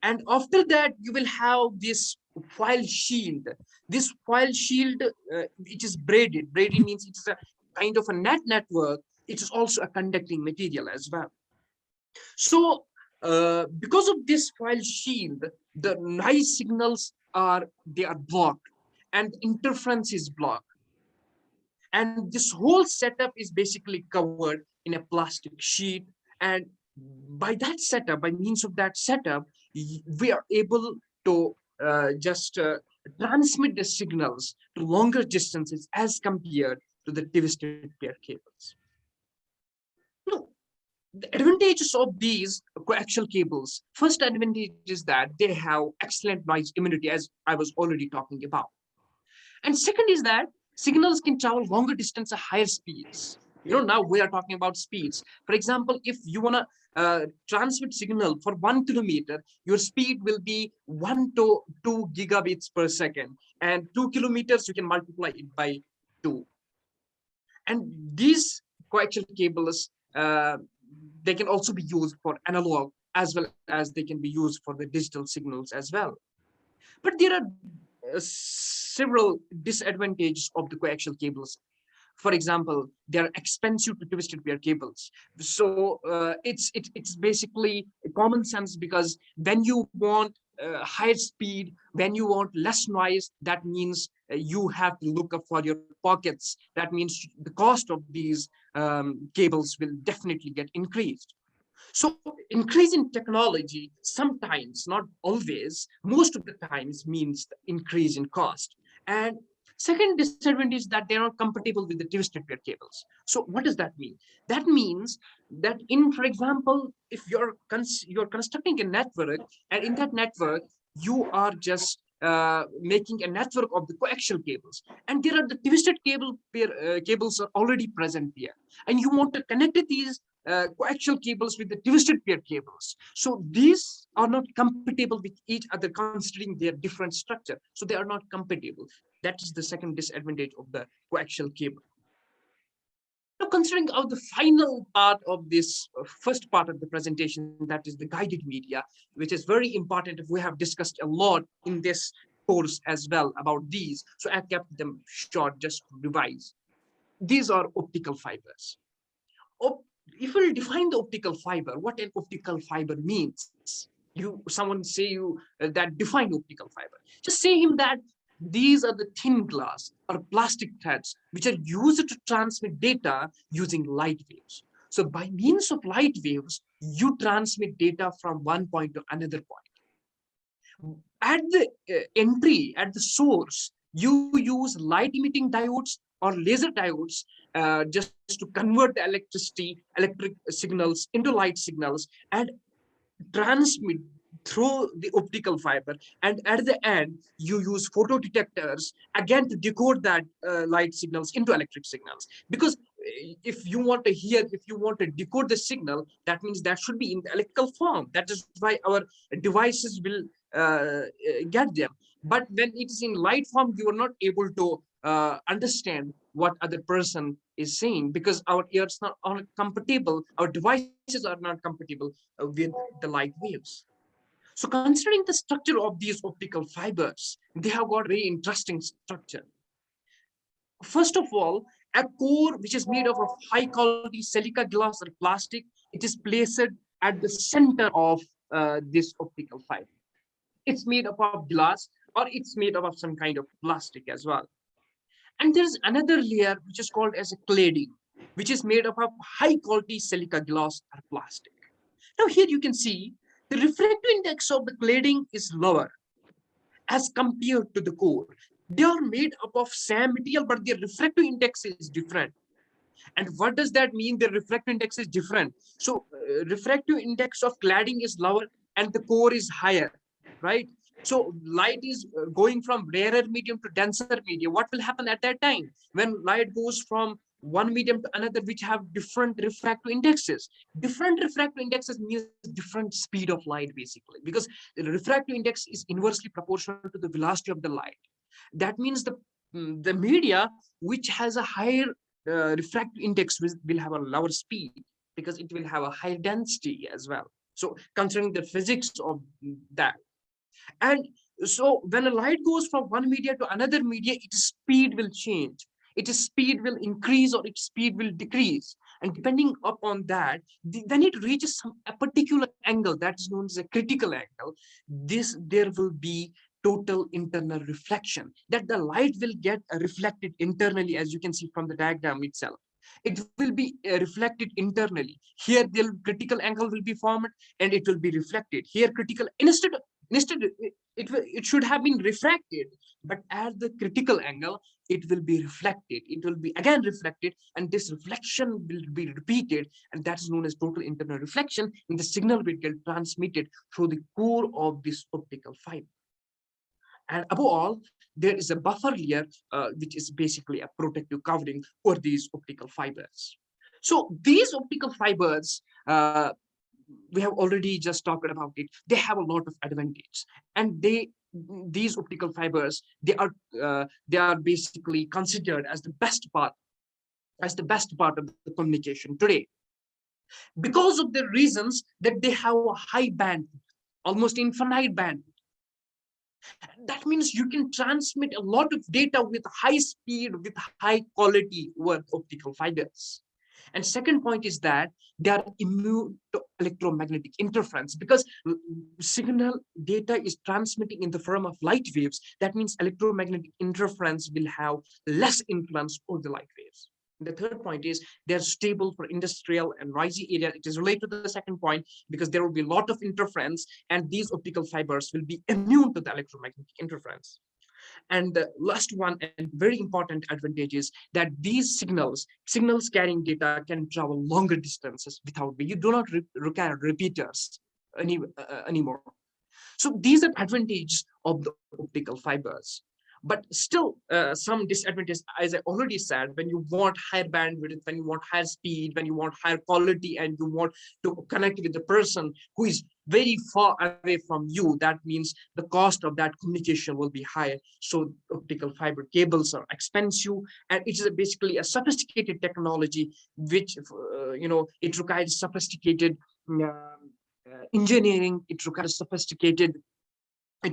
And after that, you will have this foil shield. This foil shield, it is braided. Braided means it is a kind of a network. It is also a conducting material as well. So because of this foil shield, the noise signals are blocked, and interference is blocked. And this whole setup is basically covered in a plastic sheet. And by that setup, by means of that setup, we are able to just transmit the signals to longer distances as compared to the twisted pair cables. Now, the advantages of these coaxial cables, first advantage is that they have excellent noise immunity, as I was already talking about. And second is that signals can travel longer distance at higher speeds. Now we are talking about speeds. For example, if you want to transmit signal for 1 kilometer, your speed will be 1 to 2 gigabits per second. And 2 kilometers, you can multiply it by 2. And these coaxial cables, they can also be used for analog as well as they can be used for the digital signals as well. But there are several disadvantages of the coaxial cables. For example, they are expensive to twisted pair cables. So it's basically a common sense, because when you want higher speed, when you want less noise, that means you have to look up for your pockets. That means the cost of these cables will definitely get increased. So increase in technology sometimes, not always, most of the times means the increase in cost. And second disadvantage is that they're not compatible with the twisted pair cables. So what does that mean? That means that for example, if you're constructing a network, and in that network, you are just making a network of the coaxial cables, and there are the twisted cables are already present here, and you want to connect these coaxial cables with the twisted pair cables. So these are not compatible with each other, considering their different structure. So they are not compatible. That is the second disadvantage of the coaxial cable. Now, considering the final part of this first part of the presentation, that is the guided media, which is very important. We have discussed a lot in this course as well about these. So I kept them short just to revise. These are optical fibers. If we define the optical fiber, what an optical fiber means, someone say you that define optical fiber, just say him that these are the thin glass or plastic threads which are used to transmit data using light waves. So by means of light waves, you transmit data from one point to another point. At the entry, at the source, you use light emitting diodes or laser diodes just to convert the electric signals into light signals and transmit through the optical fiber. And at the end, you use photo detectors again to decode that light signals into electric signals. Because if you want to decode the signal, that means that should be in the electrical form. That is why our devices will get them. But when it is in light form, you are not able to understand what other person is saying, because our ears are not compatible, our devices are not compatible with the light waves. So considering the structure of these optical fibers, they have got very interesting structure. First of all, a core which is made of high quality silica glass or plastic, it is placed at the center of this optical fiber. It's made up of glass, or it's made up of some kind of plastic as well. And there's another layer which is called as a cladding, which is made up of high quality silica glass or plastic. Now here you can see the refractive index of the cladding is lower as compared to the core. They are made up of same material, but their refractive index is different. And what does that mean? The refractive index is different. So refractive index of cladding is lower and the core is higher, right? So light is going from rarer medium to denser medium. What will happen at that time when light goes from one medium to another, which have different refractive indexes? Different refractive indexes means different speed of light, basically, because the refractive index is inversely proportional to the velocity of the light. That means the media which has a higher refractive index will have a lower speed, because it will have a higher density as well. So considering the physics of that. And so when a light goes from one media to another media, its speed will change. Its speed will increase or its speed will decrease. And depending upon that, when it reaches a particular angle that is known as a critical angle, there will be total internal reflection, that the light will get reflected internally, as you can see from the diagram itself. It will be reflected internally. Here, the critical angle will be formed and it will be reflected. Here, critical instead it should have been refracted, but at the critical angle, it will be reflected. It will be again reflected, and this reflection will be repeated, and that is known as total internal reflection. And the signal will get transmitted through the core of this optical fiber. And above all, there is a buffer layer, which is basically a protective covering for these optical fibers. So these optical fibers, we have already just talked about it. They have a lot of advantage, and these optical fibers, they are basically considered as the best part of the communication today, because of the reasons that they have a high bandwidth, almost infinite bandwidth. That means you can transmit a lot of data with high speed, with high quality over optical fibers. And second point is that they are immune to electromagnetic interference, because signal data is transmitting in the form of light waves. That means electromagnetic interference will have less influence over the light waves. The third point is they're stable for industrial and noisy areas. It is related to the second point, because there will be a lot of interference, and these optical fibers will be immune to the electromagnetic interference. And the last one and very important advantage is that these signals carrying data can travel longer distances without, you do not require repeaters anymore. So these are advantages of the optical fibers. But still, some disadvantages, as I already said, when you want higher bandwidth, when you want higher speed, when you want higher quality, and you want to connect with the person who is very far away from you, that means the cost of that communication will be higher. So optical fiber cables are expensive, and it is basically a sophisticated technology, which, it requires sophisticated engineering, it requires sophisticated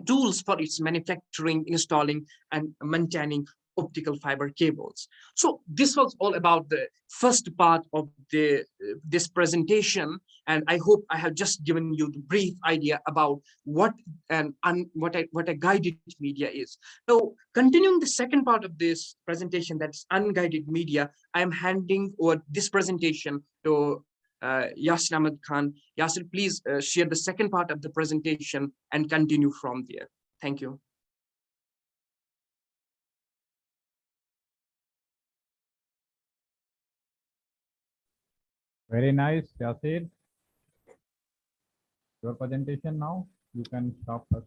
tools for its manufacturing, installing, and maintaining optical fiber cables. So this was all about the first part of this presentation, and I hope I have just given you the brief idea about what a guided media is. So continuing the second part of this presentation, that's unguided media, I am handing over this presentation to Yasir Ahmed Khan. Yasir, please share the second part of the presentation and continue from there. Thank you. Very nice, Yasir. Your presentation now. You can stop us.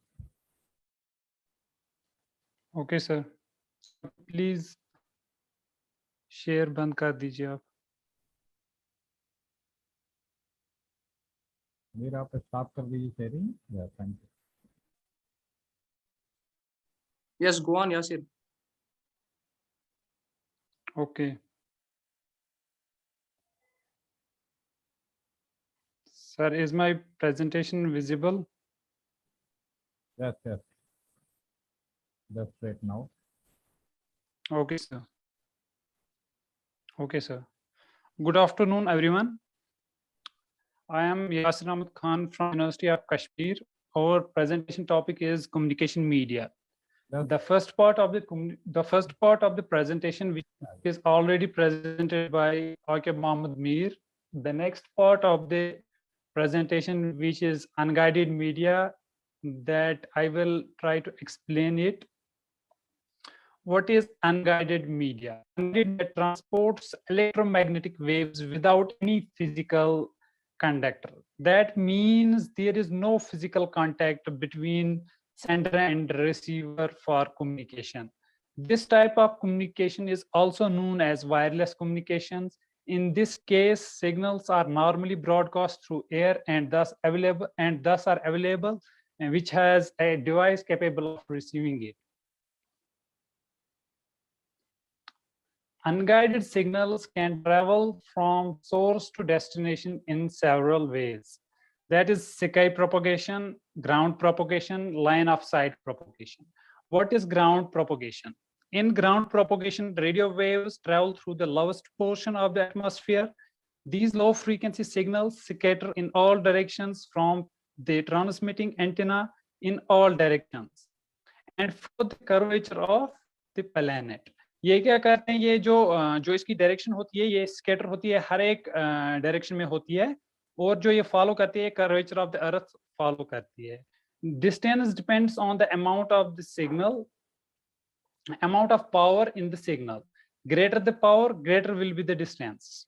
Okay, sir. Please share बंद कर दीजिए आप. मीर आप stop कर दीजिए sharing. Yeah, thank you. Yes, go on, Yasir. Okay. Sir, is my presentation visible? Yes, yes. That's right now. Okay, sir. Okay, sir. Good afternoon, everyone. I am Yasir Ahmed Khan from University of Kashmir. Our presentation topic is communication media. Yes. The first part of the presentation, which is already presented by Aqib Mohammed Mir. The next part of the presentation, which is unguided media, that I will try to explain it. What is unguided media? Unguided that transports electromagnetic waves without any physical conductor. That means there is no physical contact between sender and receiver for communication. This type of communication is also known as wireless communications. In this case, signals are normally broadcast through air and thus are available, and which has a device capable of receiving it. Unguided signals can travel from source to destination in several ways. That is sky propagation, ground propagation, line of sight propagation. What is ground propagation? In ground propagation, radio waves travel through the lowest portion of the atmosphere. These low frequency signals scatter in all directions from the transmitting antenna in all directions. and for the curvature of the planet. ये क्या करते हैं, ये जो इसकी direction होती है, ये स्कैटर होती है, हर एक डायरेक्शन में होती है, और जो ये फॉलो करती है curvature of the earth follow करती है. Distance depends on the amount of the signal, amount of power in the signal. Greater the power, greater will be the distance.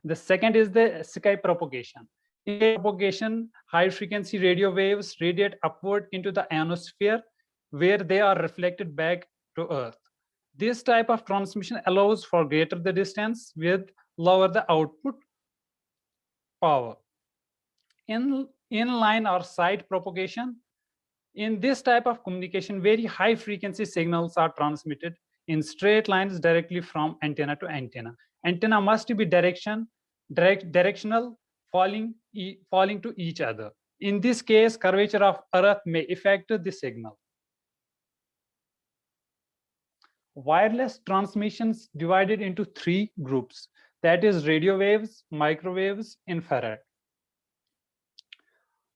The second is the sky propagation. In propagation, high frequency radio waves radiate upward into the ionosphere, where they are reflected back to Earth. This type of transmission allows for greater the distance with lower the output power. Inline or side propagation. In this type of communication, very high frequency signals are transmitted in straight lines directly from antenna to antenna. Antenna must be directional, falling to each other. In this case, curvature of Earth may affect the signal. Wireless transmissions divided into 3 groups, that is radio waves, microwaves, infrared.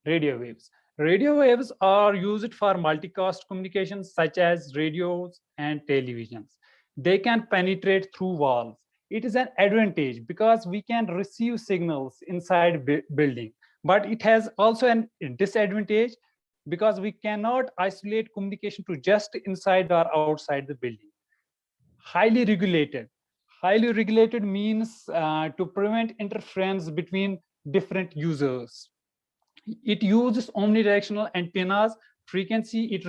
Radio waves. Radio waves are used for multicast communications such as radios and televisions. They can penetrate through walls. It is an advantage because we can receive signals inside building, but it has also a disadvantage because we cannot isolate communication to just inside or outside the building. Highly regulated. Highly regulated means to prevent interference between different users. It uses omnidirectional antennas. Frequency, its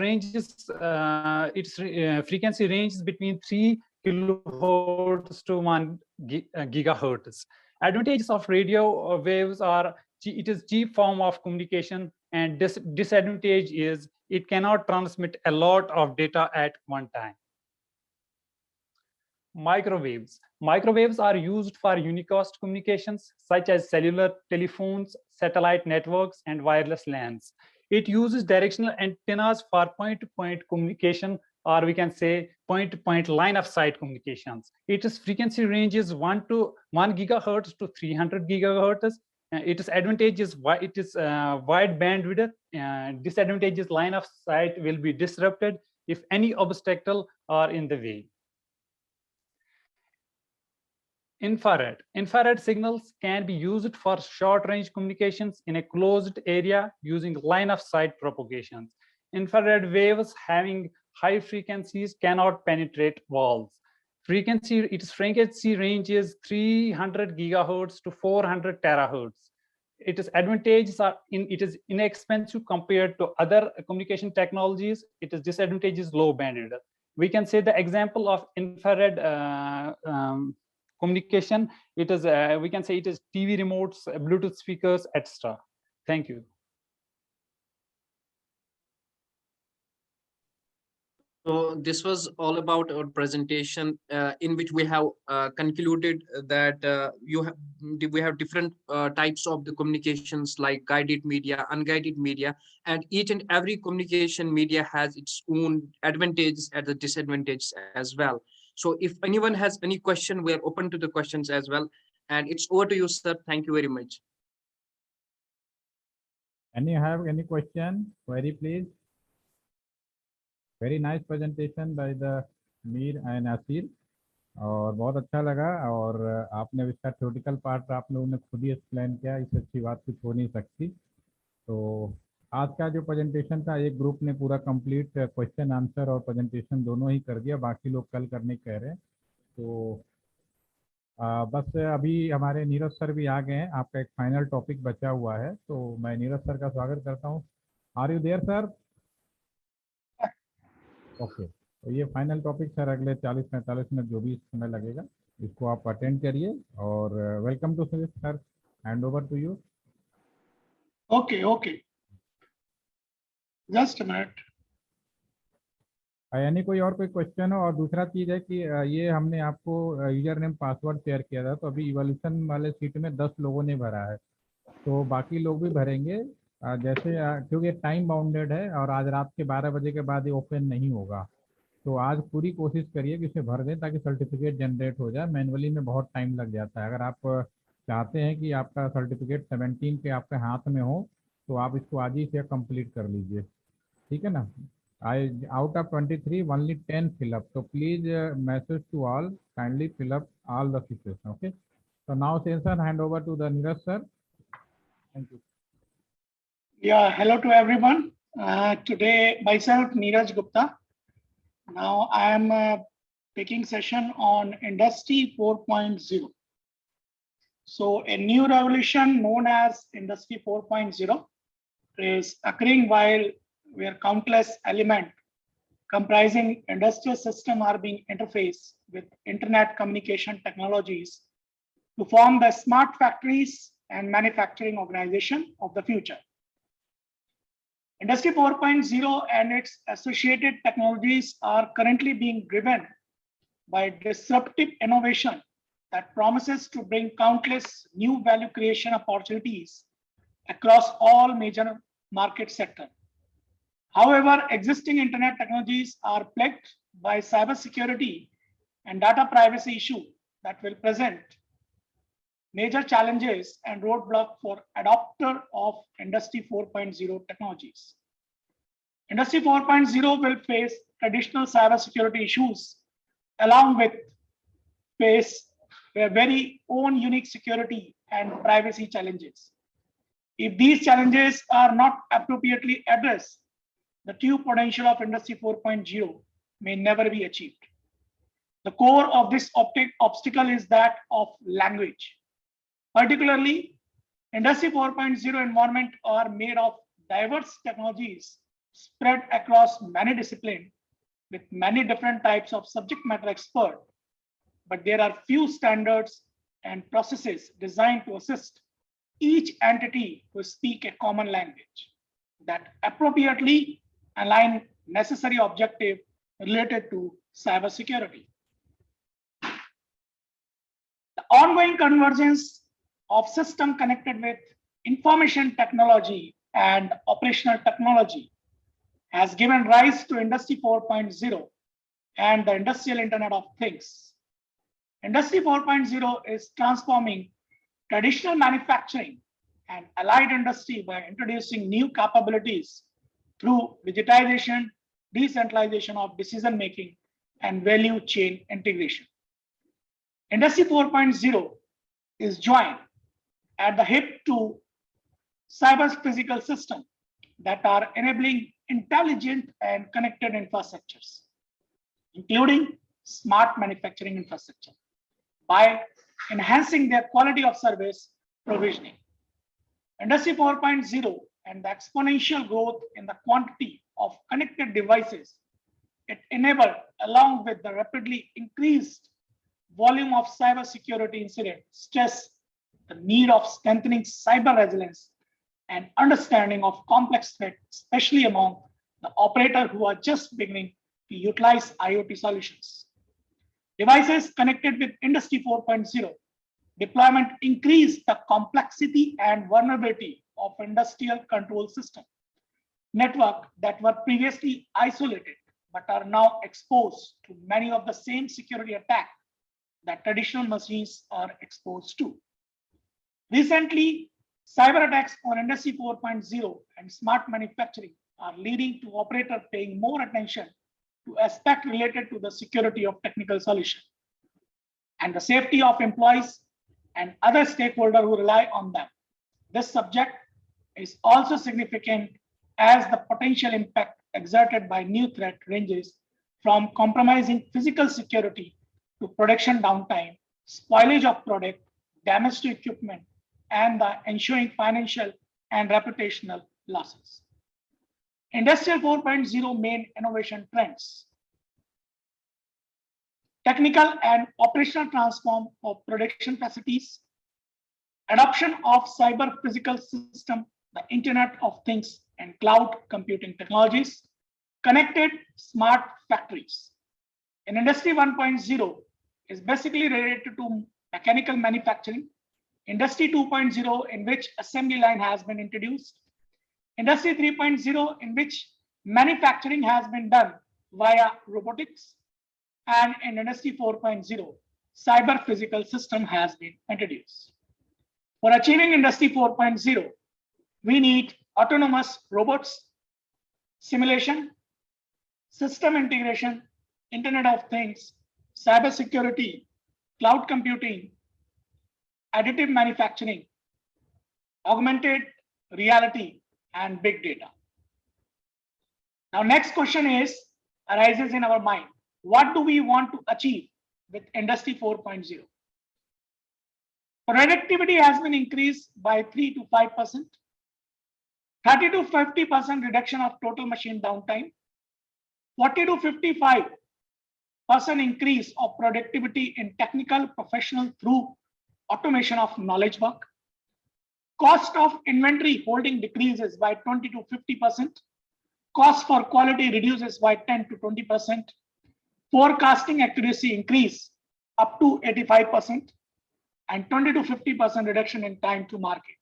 frequency ranges between 3 kilohertz to 1 gigahertz. Advantages of radio waves are it is cheap form of communication, and disadvantage is it cannot transmit a lot of data at one time. Microwaves. Microwaves are used for unicast communications such as cellular telephones, satellite networks, and wireless LANs. It uses directional antennas for point-to-point communication, or we can say point-to-point line of sight communications. Its frequency ranges 1 gigahertz to 300 gigahertz. Its advantage is it is wide bandwidth. Disadvantage is line of sight will be disrupted if any obstacle are in the way. Infrared. Infrared signals can be used for short-range communications in a closed area using line-of-sight propagations. Infrared waves having high frequencies cannot penetrate walls. Its frequency range is 300 gigahertz to 400 terahertz. Its advantages are it is inexpensive compared to other communication technologies. Its disadvantage is low bandwidth. We can say the example of infrared communication, it is we can say it is TV remotes, Bluetooth speakers, etc. Thank you. So this was all about our presentation, in which we have concluded that we have different types of the communications, like guided media, unguided media, and each and every communication media has its own advantages and the disadvantages as well. So if anyone has any question, we are open to the questions as well. And it's over to you, sir. Thank you very much. Any have any question? Query, please. Very nice presentation by the Mir and Asir. और बहुत अच्छा लगा, और आपने इसका theoretical part आप लोगों ने खुद ही एक्सप्लेन किया, इससे अच्छी बात कुछ हो नहीं सकती. तो आज का जो प्रेजेंटेशन था, एक ग्रुप ने पूरा कंप्लीट क्वेश्चन आंसर और प्रेजेंटेशन दोनों ही कर दिया, बाकी लोग कल करने कह रहे हैं. तो बस अभी हमारे नीरज सर भी आ गए हैं. आपका एक फाइनल टॉपिक बचा हुआ है, तो मैं नीरज सर का स्वागत करता हूँ. Are you there sir? Okay, तो ये फाइनल टॉपिक सर, अगले 40-45 मिनट जो भी समय लगेगा इसको आप अटेंड करिए. और welcome to sir, hand over to you. Okay, just a minute. यानी कोई और कोई क्वेश्चन हो. और दूसरा चीज़ है कि ये हमने आपको यूजर नेम पासवर्ड शेयर किया था, तो अभी इवोल्यूशन वाले सीट में 10 लोगों ने भरा है, तो बाकी लोग भी भरेंगे जैसे, क्योंकि टाइम बाउंडेड है और आज रात के 12 बजे के बाद ये ओपन नहीं होगा. तो आज पूरी कोशिश करिए कि इसे भर दें ताकि सर्टिफिकेट जनरेट हो जाए. मैनुअली में बहुत टाइम लग जाता है. अगर आप चाहते हैं कि आपका सर्टिफिकेट 17 के आपके हाथ में हो, तो आप इसको आज ही से कंप्लीट कर लीजिए, ठीक है ना. Out of 23, only 10 fill up. So please message to all, kindly fill up all the situations. Okay. So now session hand over to the Neeraj sir. Thank you. Yeah, hello to everyone. Today, myself, Neeraj Gupta. Now, I am taking session on Industry 4.0. So, a new revolution known as Industry 4.0 is occurring where countless elements comprising industrial system are being interfaced with internet communication technologies to form the smart factories and manufacturing organization of the future. Industry 4.0 and its associated technologies are currently being driven by disruptive innovation that promises to bring countless new value creation opportunities across all major market sectors. However, existing internet technologies are plagued by cybersecurity and data privacy issues that will present major challenges and roadblock for adopter of Industry 4.0 technologies. Industry 4.0 will face traditional cybersecurity issues along with face their very own unique security and privacy challenges. If these challenges are not appropriately addressed, the true potential of Industry 4.0 may never be achieved. The core of this obstacle is that of language. Particularly, Industry 4.0 environment are made of diverse technologies spread across many disciplines with many different types of subject matter expert, but there are few standards and processes designed to assist each entity to speak a common language that appropriately align necessary objective related to cybersecurity. The ongoing convergence of system connected with information technology and operational technology has given rise to Industry 4.0 and the Industrial Internet of Things. Industry 4.0 is transforming traditional manufacturing and allied industry by introducing new capabilities through digitization, decentralization of decision making, and value chain integration. Industry 4.0 is joined at the hip to cyber physical systems that are enabling intelligent and connected infrastructures, including smart manufacturing infrastructure, by enhancing their quality of service provisioning. Industry 4.0 and the exponential growth in the quantity of connected devices it enabled, along with the rapidly increased volume of cybersecurity incidents, stress the need of strengthening cyber resilience and understanding of complex threats, especially among the operators who are just beginning to utilize IoT solutions. Devices connected with Industry 4.0 deployment increased the complexity and vulnerability of industrial control system network that were previously isolated but are now exposed to many of the same security attacks that traditional machines are exposed to. Recently, cyber attacks on Industry 4.0 and smart manufacturing are leading to operators paying more attention to aspects related to the security of technical solution and the safety of employees and other stakeholders who rely on them. This subject is also significant as the potential impact exerted by new threat ranges from compromising physical security to production downtime, spoilage of product, damage to equipment, and the ensuing financial and reputational losses. Industrial 4.0 main innovation trends. Technical and operational transform of production facilities, adoption of cyber physical system, the Internet of Things and cloud computing technologies, connected smart factories. In Industry 1.0 is basically related to mechanical manufacturing, Industry 2.0 in which assembly line has been introduced, Industry 3.0 in which manufacturing has been done via robotics, and in Industry 4.0, cyber physical system has been introduced. For achieving Industry 4.0, we need autonomous robots, simulation, system integration, Internet of Things, cybersecurity, cloud computing, additive manufacturing, augmented reality, and big data. Now, next question arises in our mind. What do we want to achieve with Industry 4.0? Productivity has been increased by 3 to 5%, 30 to 50% reduction of total machine downtime, 40 to 55% increase of productivity in technical professional through automation of knowledge work. Cost of inventory holding decreases by 20 to 50%. Cost for quality reduces by 10 to 20%. Forecasting accuracy increase up to 85%, and 20 to 50% reduction in time to market.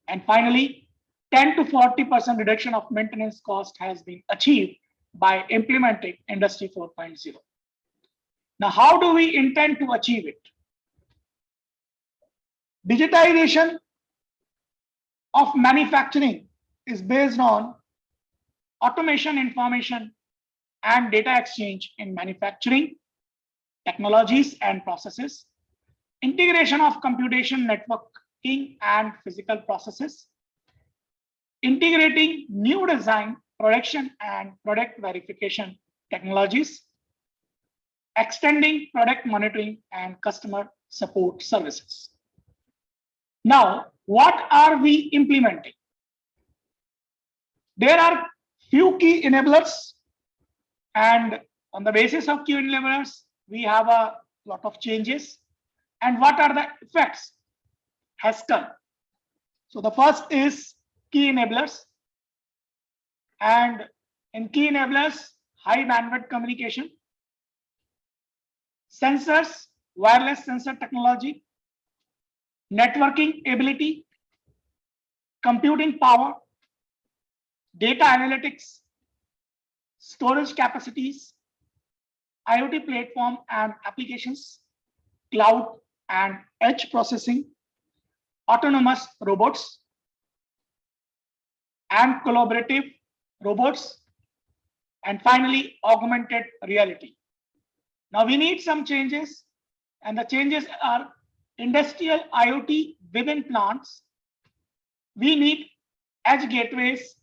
And finally, 10 to 40% reduction of maintenance cost has been achieved by implementing Industry 4.0. Now, how do we intend to achieve it? Digitization of manufacturing is based on automation, information, and data exchange in manufacturing, technologies and processes, integration of computation, networking, and physical processes, integrating new design, production, and product verification technologies, extending product monitoring and customer support services. Now, what are we implementing? There are few key enablers, and on the basis of key enablers, we have a lot of changes. And what are the effects has come? So the first is key enablers. And in key enablers, high bandwidth communication, sensors, wireless sensor technology, networking ability, computing power, data analytics, storage capacities, IoT platform and applications, cloud and edge processing, autonomous robots, and collaborative robots, and finally, augmented reality. Now we need some changes, and the changes are industrial IoT within plants. We need edge gateways,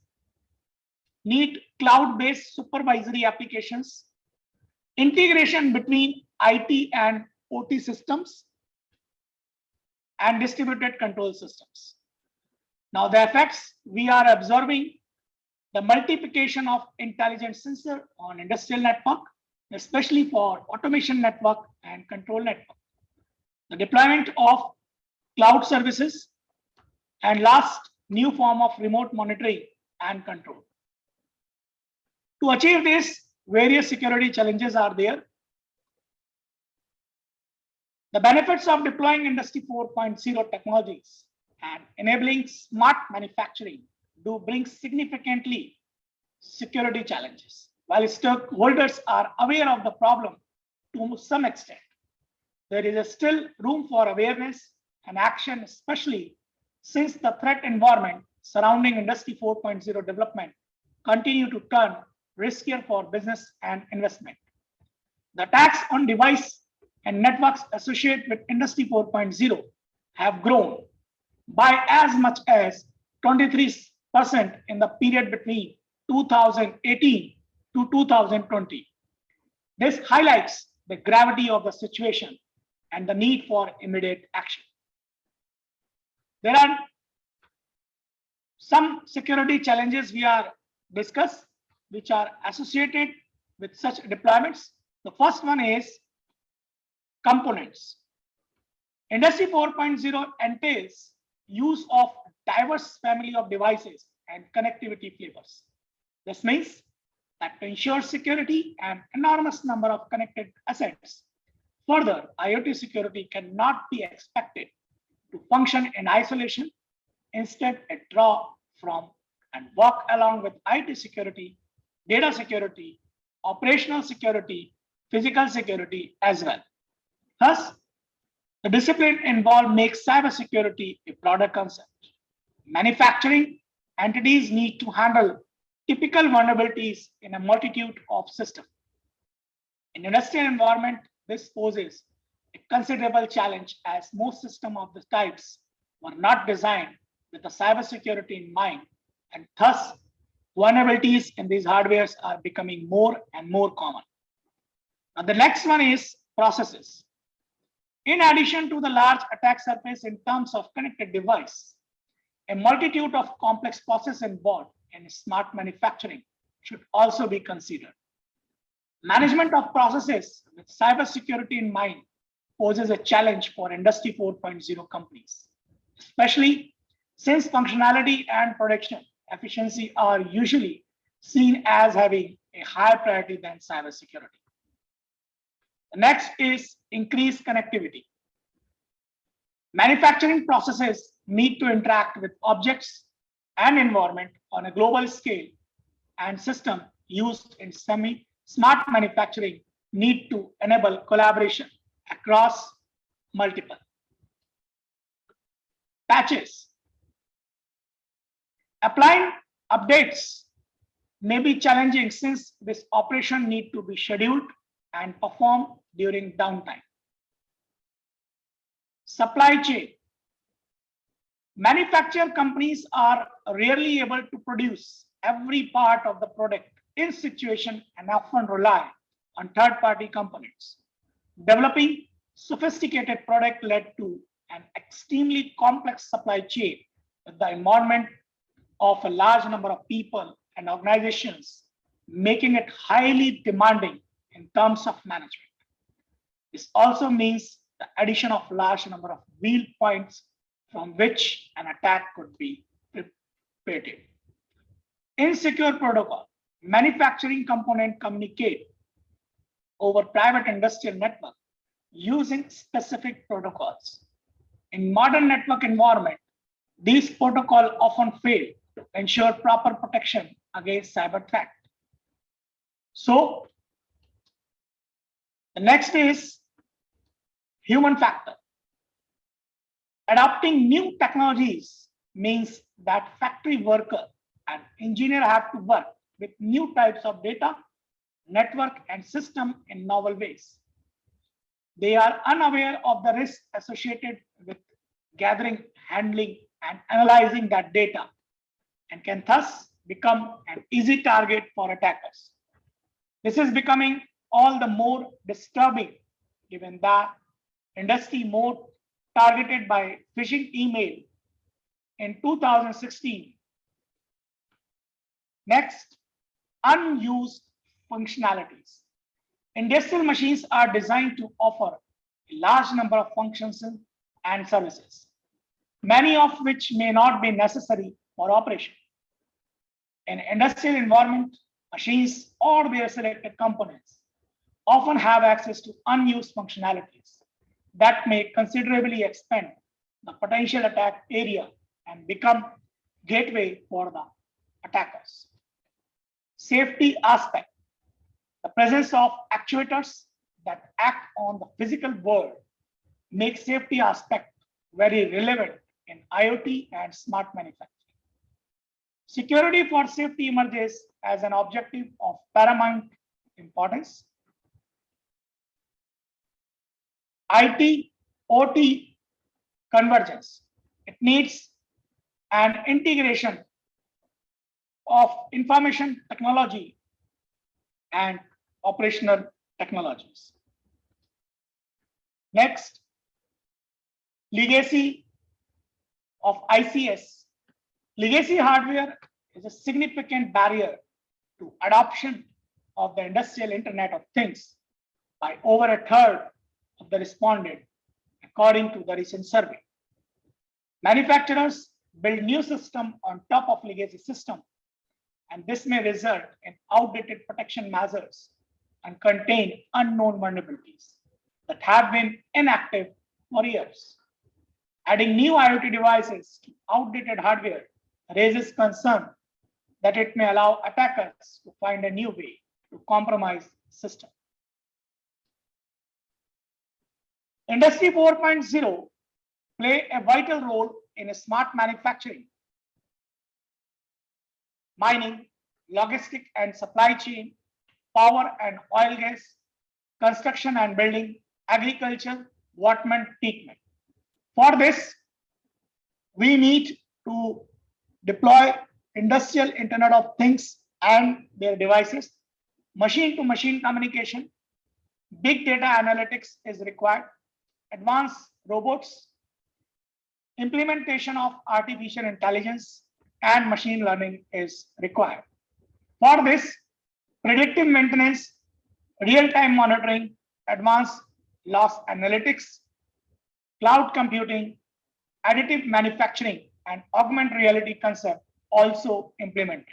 need cloud-based supervisory applications, integration between IT and OT systems, and distributed control systems. Now the effects, we are observing the multiplication of intelligent sensor on industrial network, especially for automation network and control network. The deployment of cloud services, and last, new form of remote monitoring and control. To achieve this, various security challenges are there. The benefits of deploying Industry 4.0 technologies and enabling smart manufacturing do bring significantly security challenges. While stakeholders are aware of the problem to some extent, there is still room for awareness and action, especially since the threat environment surrounding Industry 4.0 development continue to turn riskier for business and investment. The attacks on device and networks associated with Industry 4.0 have grown by as much as 23% in the period between 2018 to 2020. This highlights the gravity of the situation and the need for immediate action. There are some security challenges we are discussed, which are associated with such deployments. The first one is components. Industry 4.0 entails use of diverse family of devices and connectivity flavors. This means that to ensure security, an enormous number of connected assets. Further, IoT security cannot be expected to function in isolation. Instead, it draws from and work along with IT security, data security, operational security, physical security as well. Thus, the discipline involved makes cybersecurity a broader concept. Manufacturing entities need to handle typical vulnerabilities in a multitude of systems. In industrial environment, this poses a considerable challenge as most systems of the types were not designed with the cybersecurity in mind, and thus vulnerabilities in these hardwares are becoming more and more common. Now, the next one is processes. In addition to the large attack surface in terms of connected device, a multitude of complex processes involved in smart manufacturing should also be considered. Management of processes with cybersecurity in mind poses a challenge for Industry 4.0 companies, especially since functionality and production efficiency are usually seen as having a higher priority than cybersecurity. The next is increased connectivity. Manufacturing processes need to interact with objects and environment on a global scale, and systems used in smart manufacturing need to enable collaboration across multiple patches. Applying updates may be challenging since this operation need to be scheduled and performed during downtime. Supply chain. Manufacturer companies are rarely able to produce every part of the product in situation and often rely on third-party components. Developing sophisticated product led to an extremely complex supply chain with the involvement of a large number of people and organizations, making it highly demanding in terms of management. This also means the addition of large number of weak points from which an attack could be perpetrated. In secure protocol, manufacturing components communicate over private industrial network using specific protocols. In modern network environment, these protocols often fail to ensure proper protection against cyber threat. So the next is human factor. Adopting new technologies means that factory worker and engineer have to work with new types of data, network, and system in novel ways. They are unaware of the risks associated with gathering, handling, and analyzing that data, and can thus become an easy target for attackers. This is becoming all the more disturbing given that industry more targeted by phishing email in 2016. Next, unused functionalities. Industrial machines are designed to offer a large number of functions and services, many of which may not be necessary for operation. In industrial environment, machines or their selected components often have access to unused functionalities that may considerably expand the potential attack area and become gateway for the attackers. Safety aspect. The presence of actuators that act on the physical world makes safety aspect very relevant in IoT and smart manufacturing. Security for safety emerges as an objective of paramount importance. IT, OT convergence. It needs an integration of information technology and operational technologies. Next, legacy of ICS. Legacy hardware is a significant barrier to adoption of the industrial Internet of Things by over a third of the respondent, according to the recent survey. Manufacturers build new system on top of legacy system, and this may result in outdated protection measures and contain unknown vulnerabilities that have been inactive for years. Adding new IoT devices to outdated hardware raises concern that it may allow attackers to find a new way to compromise the system. Industry 4.0 play a vital role in a smart manufacturing. Mining, logistic and supply chain, power and oil gas, construction and building, agriculture, waterman, treatment. For this, we need to deploy industrial Internet of Things and their devices, machine-to-machine communication, big data analytics is required, advanced robots, implementation of artificial intelligence and machine learning is required. For this, predictive maintenance, real-time monitoring, advanced loss analytics, cloud computing, additive manufacturing, and augmented reality concept also implemented.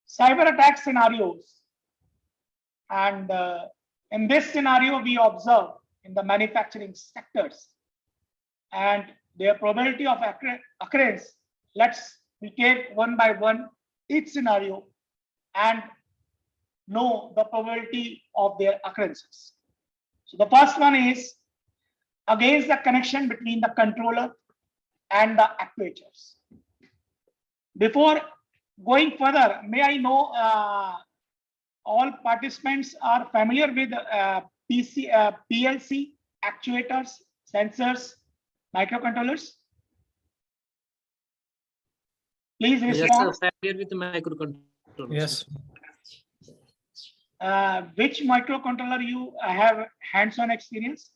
Cyber attack scenarios. And in this scenario, we observe in the manufacturing sectors and their probability of occurrence. We take one by one each scenario and know the probability of their occurrences. So the first one is against the connection between the controller and the actuators. Before going further, may I know all participants are familiar with PLC, actuators, sensors, microcontrollers? Please respond. Yes, sir. Familiar with the microcontrollers. Yes. Which microcontroller you have hands-on experience?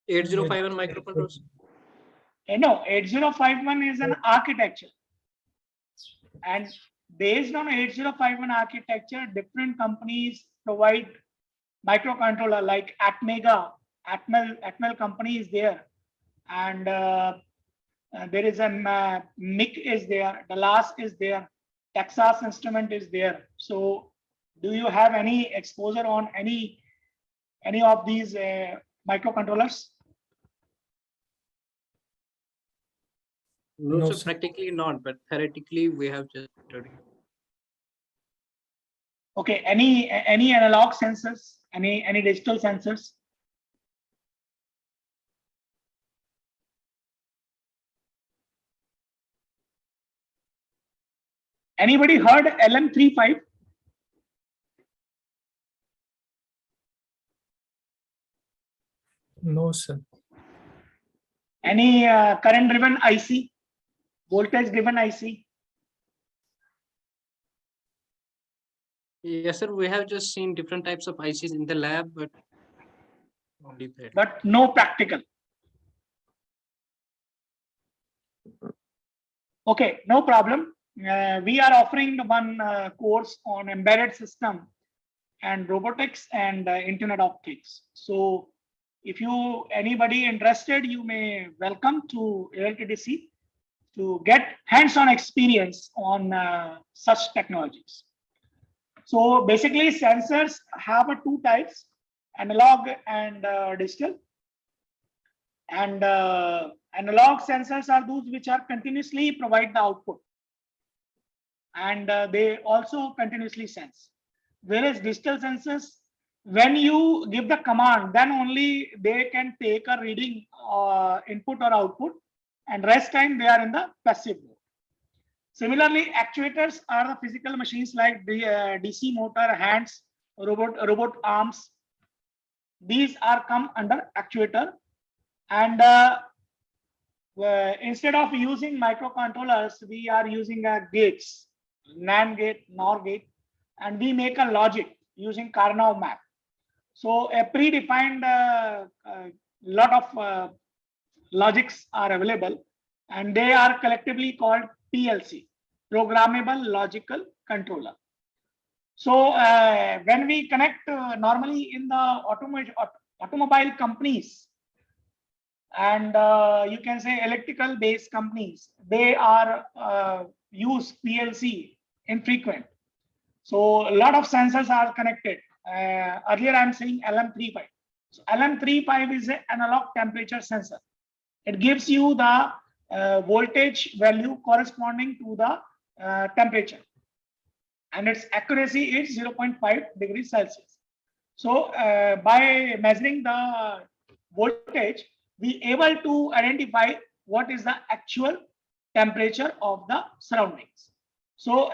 .8051 microcontrollers. No, 8051 is an architecture. And based on 8051 architecture, different companies provide microcontroller like Atmega, Atmel company is there. And there is a MIC is there, Dallas is there, Texas Instrument is there. So do you have any exposure on any of these microcontrollers? No, No, sir, sir. practically not, but theoretically we have just studied. Okay, any analog sensors, any digital sensors? Anybody heard LM35? No, sir. Any current driven IC, voltage driven IC? Yes, sir. We have just seen different types of ICs in the lab, but only that. But no practical. Okay, no problem. We are offering one course on embedded system and robotics and Internet of Things. So if anybody interested, you may welcome to LTDC to get hands-on experience on such technologies. So basically sensors have two types, analog and digital. And analog sensors are those which are continuously provide the output. And they also continuously sense. Whereas digital sensors, when you give the command, then only they can take a reading input or output, and rest time they are in the passive mode. Similarly, actuators are the physical machines like the DC motor, hands, robot arms. These are come under actuator. And instead of using microcontrollers, we are using gates, NAND gate, NOR gate, and we make a logic using Karnaugh map. So a predefined lot of logics are available, and they are collectively called PLC, Programmable Logical Controller. So when we connect normally in the automobile companies, and you can say electrical based companies, they are use PLC infrequent. So a lot of sensors are connected. Earlier I'm saying LM35. So LM35 is an analog temperature sensor. It gives you the voltage value corresponding to the temperature, and its accuracy is 0.5 degrees Celsius. So by measuring the voltage, we able to identify what is the actual temperature of the surroundings. So,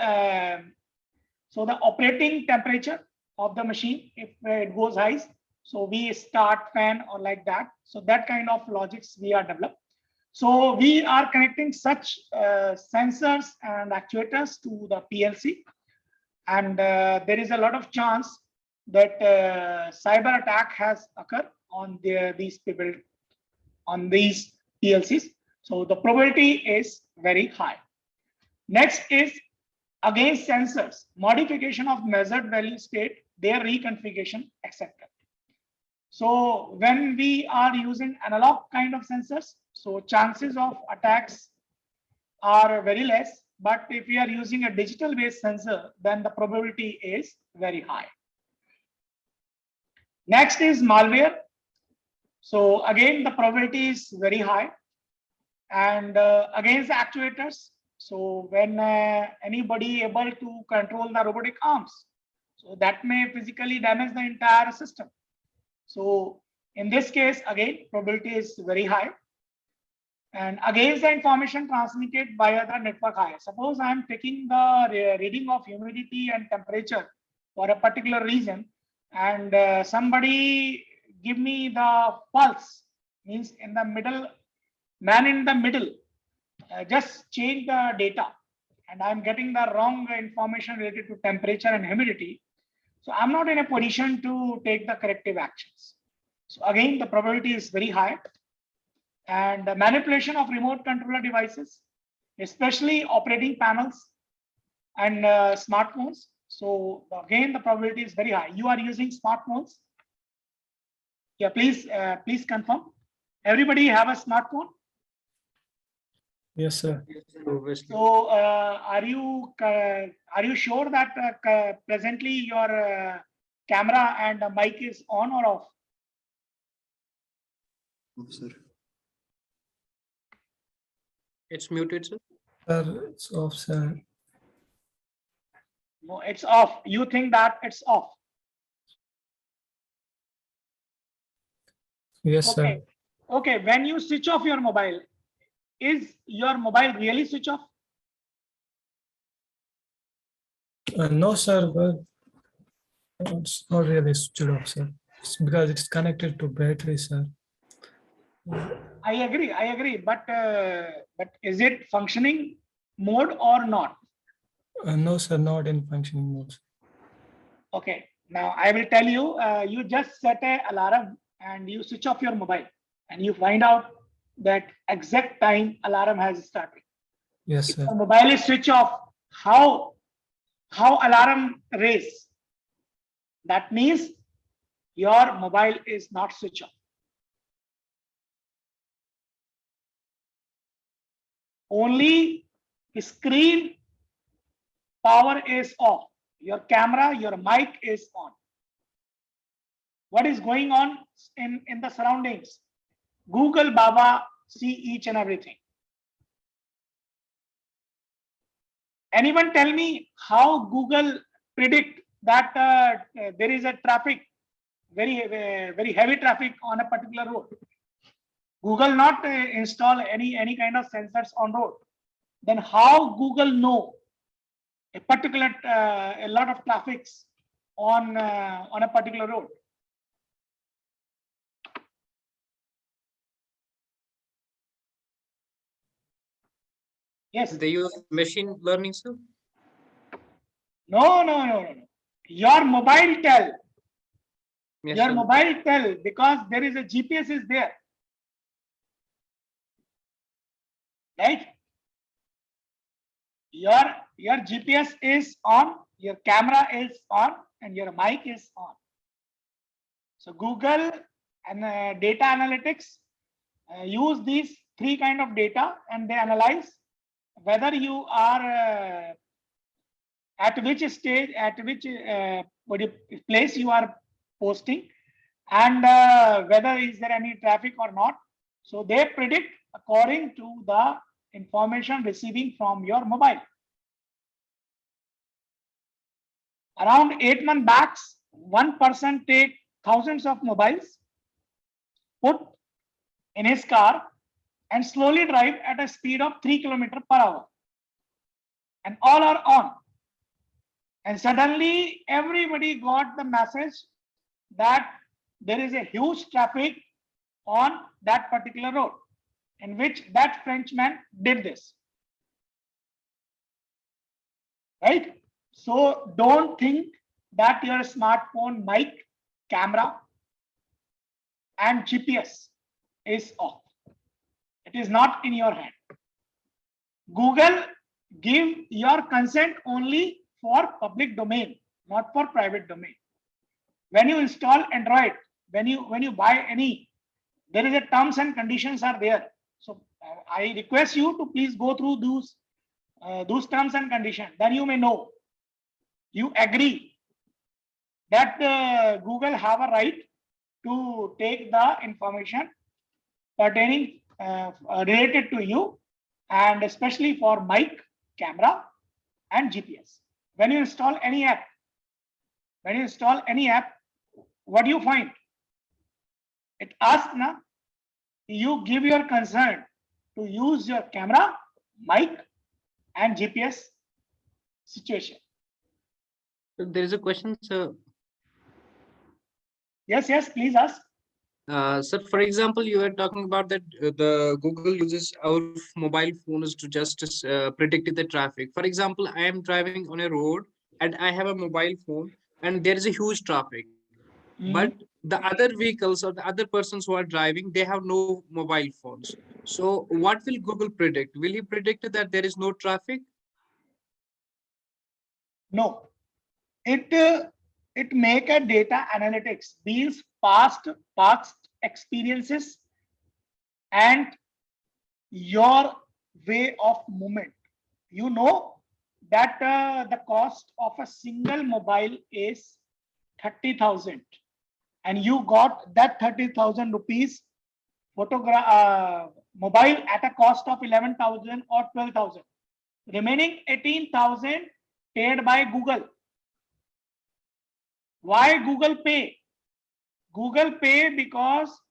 so the operating temperature of the machine, if it goes high, so we start fan or like that. So that kind of logics we are developed. So we are connecting such sensors and actuators to the PLC, and there is a lot of chance that cyber attack has occurred on these people, on these PLCs. So the probability is very high. Next is against sensors, modification of measured value state, their reconfiguration, etc. So when we are using analog kind of sensors, so chances of attacks are very less. But if we are using a digital based sensor, then the probability is very high. Next is malware. So again, the probability is very high. And against the actuators, so when anybody able to control the robotic arms, so that may physically damage the entire system. So in this case, again, probability is very high. And against the information transmitted via the network high. Suppose I am taking the reading of humidity and temperature for a particular region, and somebody give me the pulse, means in the middle, man in the middle, just change the data, and I'm getting the wrong information related to temperature and humidity. So I'm not in a position to take the corrective actions. So again, the probability is very high. And the manipulation of remote controller devices, especially operating panels and smartphones. So again, the probability is very high. You are using smartphones. Yeah, please confirm. Everybody have a smartphone? Yes, sir. So are you sure that presently your camera and mic is on or off? Sir. It's muted, sir. Sir, it's off, sir. No, it's off. You think that it's off? Yes, Okay. sir. Okay. When you switch off your mobile, is your mobile really switch off? No, sir, but it's not really switched off, sir. It's because it's connected to battery, sir. I agree. But is it functioning mode or not? No, sir, not in functioning mode. Okay. Now I will tell you. You just set an alarm and you switch off your mobile, and you find out that exact time alarm has started. Yes, If sir. the mobile is switch off, how alarm raise? That means your mobile is not switch off. Only screen power is off. Your camera, your mic is on. What is going on in the surroundings? Google Baba see each and everything. Anyone tell me how Google predict that there is a traffic, very heavy traffic on a particular road? Google not install any kind of sensors on road. Then how Google know a particular a lot of traffics on a particular road? Yes. They use machine learning, sir. No. Your mobile tell. Yes, Your sir. mobile tell, because there is a GPS is there. Right? Your GPS is on, your camera is on, and your mic is on. So Google and data analytics use these three kind of data, and they analyze whether you are at which stage, at which place you are posting, and whether is there any traffic or not. So they predict according to the information receiving from your mobile. Around 8 months back, one person take thousands of mobiles put in his car and slowly drive at a speed of 3 km/h. And all are on. And suddenly everybody got the message that there is a huge traffic on that particular road, in which that Frenchman did this. Right? So don't think that your smartphone mic, camera, and GPS is off. It is not in your hand. Google give your consent only for public domain, not for private domain. When you install Android, when you buy any, there is a terms and conditions are there. So I request you to please go through those terms and conditions. Then you may know. You agree that Google have a right to take the information pertaining related to you, and especially for mic, camera, and GPS. When you install any app, what do you find? It asks, na, you give your consent to use your camera, mic, and GPS situation. So there is a question, sir. Yes, please ask. Sir, for example, you were talking about that the Google uses our mobile phones to just predict the traffic. For example, I am driving on a road and I have a mobile phone and there is a huge traffic. But the other vehicles or the other persons who are driving, they have no mobile phones. So what will Google predict? Will he predict that there is no traffic? No, it make a data analytics, these past experiences and your way of movement. You know that the cost of a single mobile is 30,000, and you got that 30,000 rupees mobile at a cost of 11,000 or 12,000. Remaining 18,000 paid by Google. Why Google Pay? Google Pay because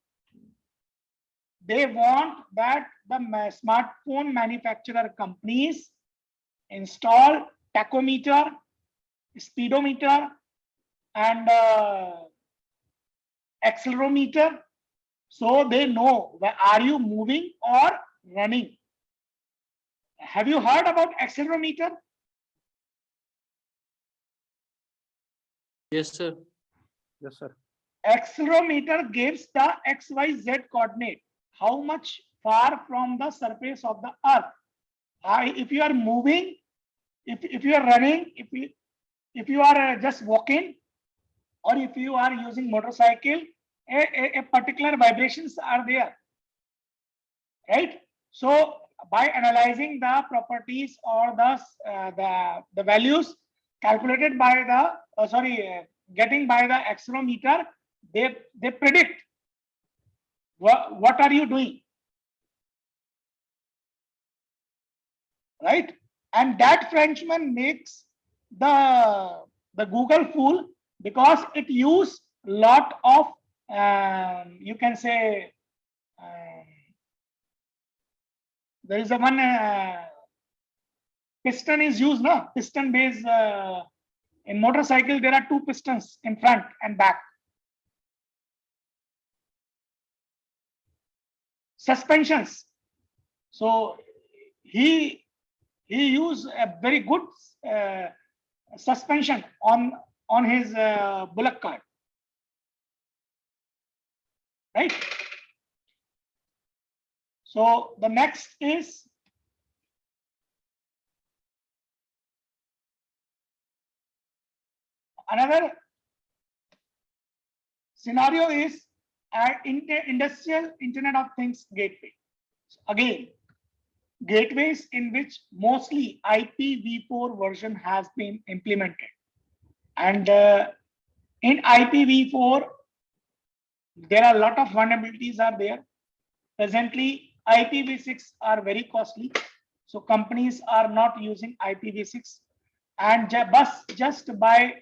they want that the smartphone manufacturer companies install tachometer, speedometer, and accelerometer, so they know where are you moving or running. Have you heard about accelerometer? Yes, sir. Yes, sir. Accelerometer gives the XYZ coordinate, how much far from the surface of the earth. If you are moving, if you are running, if you are just walking, or if you are using motorcycle, a particular vibrations are there, right? So by analyzing the properties or the values calculated by the getting by the accelerometer, they predict what are you doing, right? And that Frenchman makes the Google fool because it use lot of you can say there is a one piston is used, no? Piston base in motorcycle there are two pistons in front and back. Suspensions. So he used a very good suspension on his bullock cart, right? So the next is another scenario is industrial Internet of Things gateway. Again, gateways in which mostly IPv4 version has been implemented, and in IPv4 there are a lot of vulnerabilities are there. Presently IPv6 are very costly, so companies are not using IPv6, and just by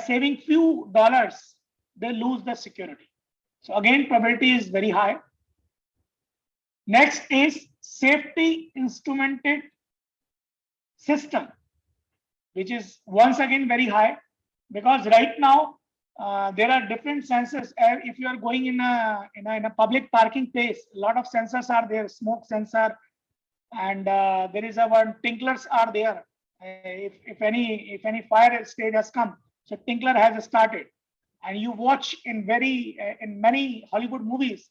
saving few dollars they lose the security. So again, probability is very high. Next is safety instrumented system, which is once again very high, because right now there are different sensors. If you are going in a public parking place, a lot of sensors are there, smoke sensor, and there is a one tinklers are there. If any fire stage has come, so tinkler has started, and you watch in many Hollywood movies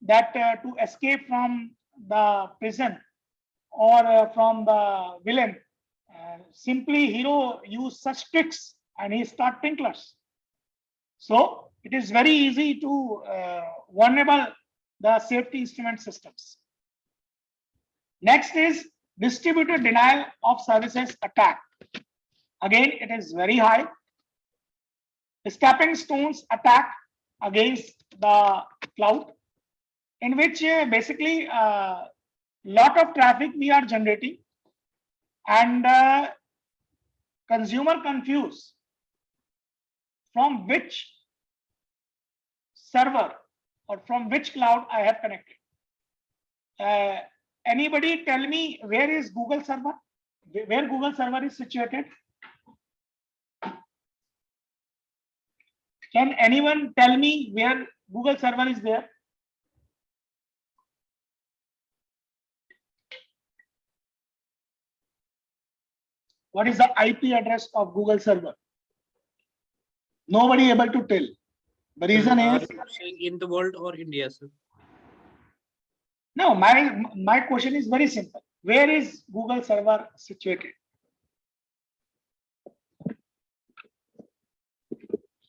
that to escape from the prison or from the villain, simply hero use such tricks and he start tinklers. So it is very easy to vulnerable the safety instrument systems. Next is distributed denial of services attack. Again, it is very high. The stepping stones attack against the cloud, in which basically lot of traffic we are generating, and consumer confused from which server or from which cloud I have connected. Anybody tell me where is Google server? Where Google server is situated? Can anyone tell me where Google server is there? What is the IP address of Google server? Nobody able to tell. The reason Are is, you saying in the world or India, sir? no, my question is very simple. Where is Google server situated?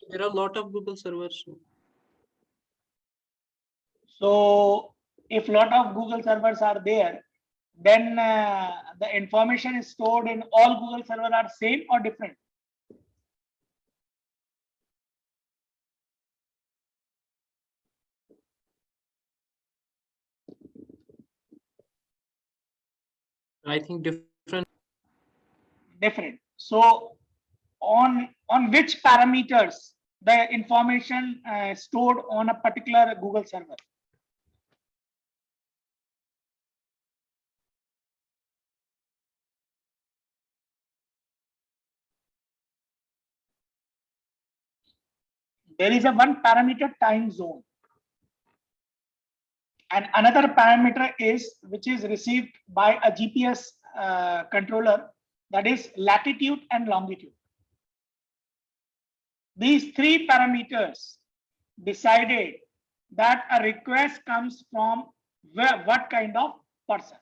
There are a lot of Google servers. So if lot of Google servers are there, then the information is stored in all Google servers are same or different? I think different. Different. So on which parameters the information stored on a particular Google server? There is a one parameter time zone, and another parameter is which is received by a GPS controller, that is latitude and longitude. These three parameters decided that a request comes from what kind of person,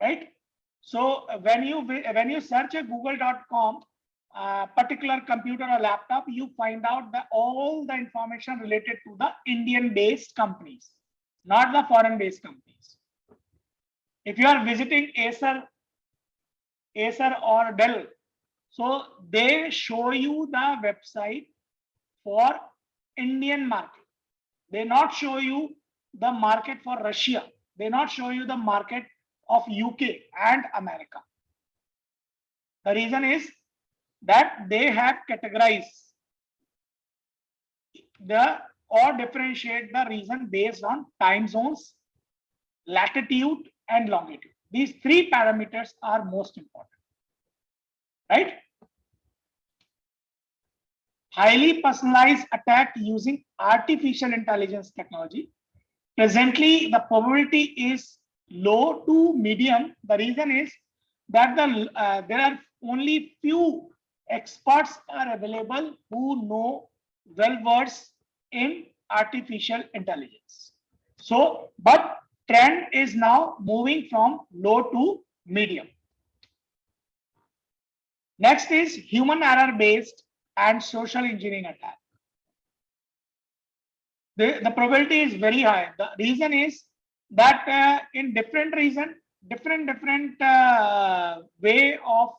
right? So when you search a google.com particular computer or laptop, you find out that all the information related to the Indian based companies, not the foreign based companies. If you are visiting Acer or Dell, so they show you the website for Indian market. They not show you the market for Russia. They not show you the market of UK and America. The reason is that they have categorized or differentiate the reason based on time zones, latitude and longitude. These three parameters are most important, right? Highly personalized attack using artificial intelligence technology. Presently, the probability is low to medium. The reason is that there are only few experts are available who know well-versed in artificial intelligence. So, but trend is now moving from low to medium. Next is human error-based and social engineering attack. The probability is very high. The reason is that in different reason, different way of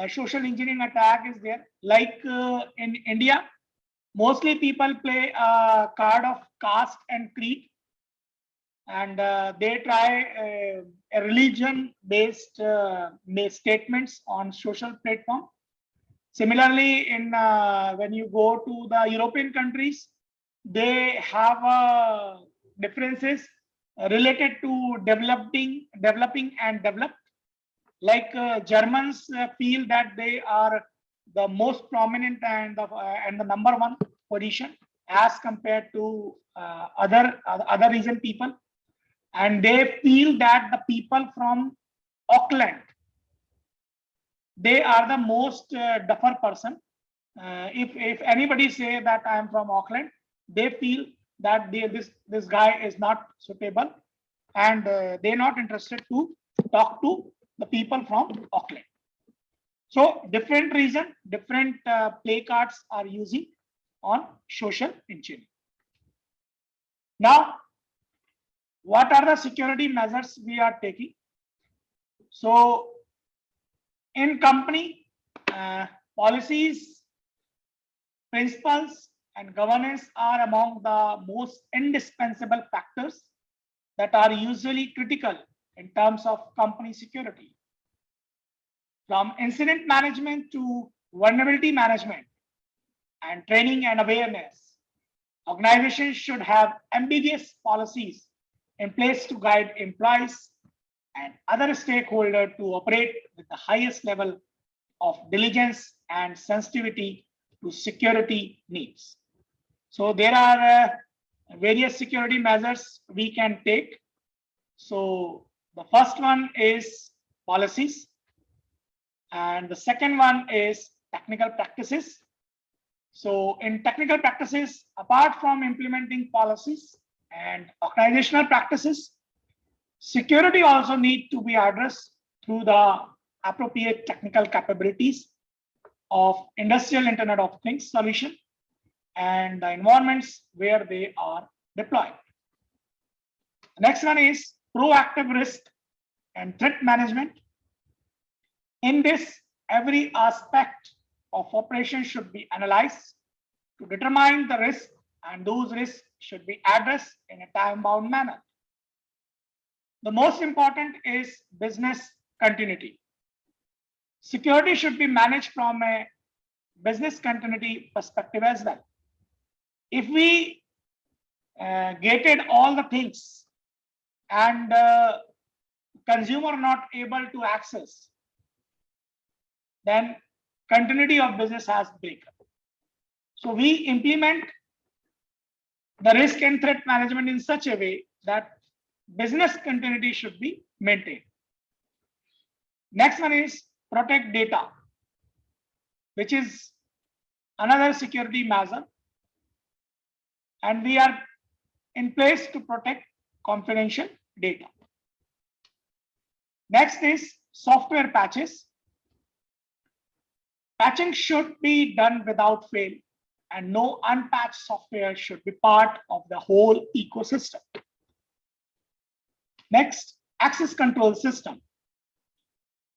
social engineering attack is there. Like in India, mostly people play a card of caste and creed, and they try a religion-based statements on social platform. Similarly, in when you go to the European countries, they have differences related to developing and developed. Like Germans feel that they are the most prominent and the number one position as compared to other region people, and they feel that the people from Auckland, they are the most duffer person. If anybody say that I am from Auckland, they feel that this guy is not suitable, and they're not interested to talk to the people from Auckland. So different reason, different play cards are using on social engineering. Now, what are the security measures we are taking? So in company, policies, principles, and governance are among the most indispensable factors that are usually critical in terms of company security. From incident management to vulnerability management and training and awareness, organizations should have ambiguous policies in place to guide employees and other stakeholders to operate with the highest level of diligence and sensitivity to security needs. So there are various security measures we can take. So the first one is policies, and the second one is technical practices. So in technical practices, apart from implementing policies and organizational practices, security also need to be addressed through the appropriate technical capabilities of industrial Internet of Things solution and the environments where they are deployed. The next one is proactive risk and threat management. In this, every aspect of operation should be analyzed to determine the risk, and those risks should be addressed in a time-bound manner. The most important is business continuity. Security should be managed from a business continuity perspective as well. If we gated all the things and consumer not able to access, then continuity of business has break up. So we implement the risk and threat management in such a way that business continuity should be maintained. Next one is protect data, which is another security measure, and we are in place to protect confidential data. Next is software patches. Patching should be done without fail, and no unpatched software should be part of the whole ecosystem. Next, access control system.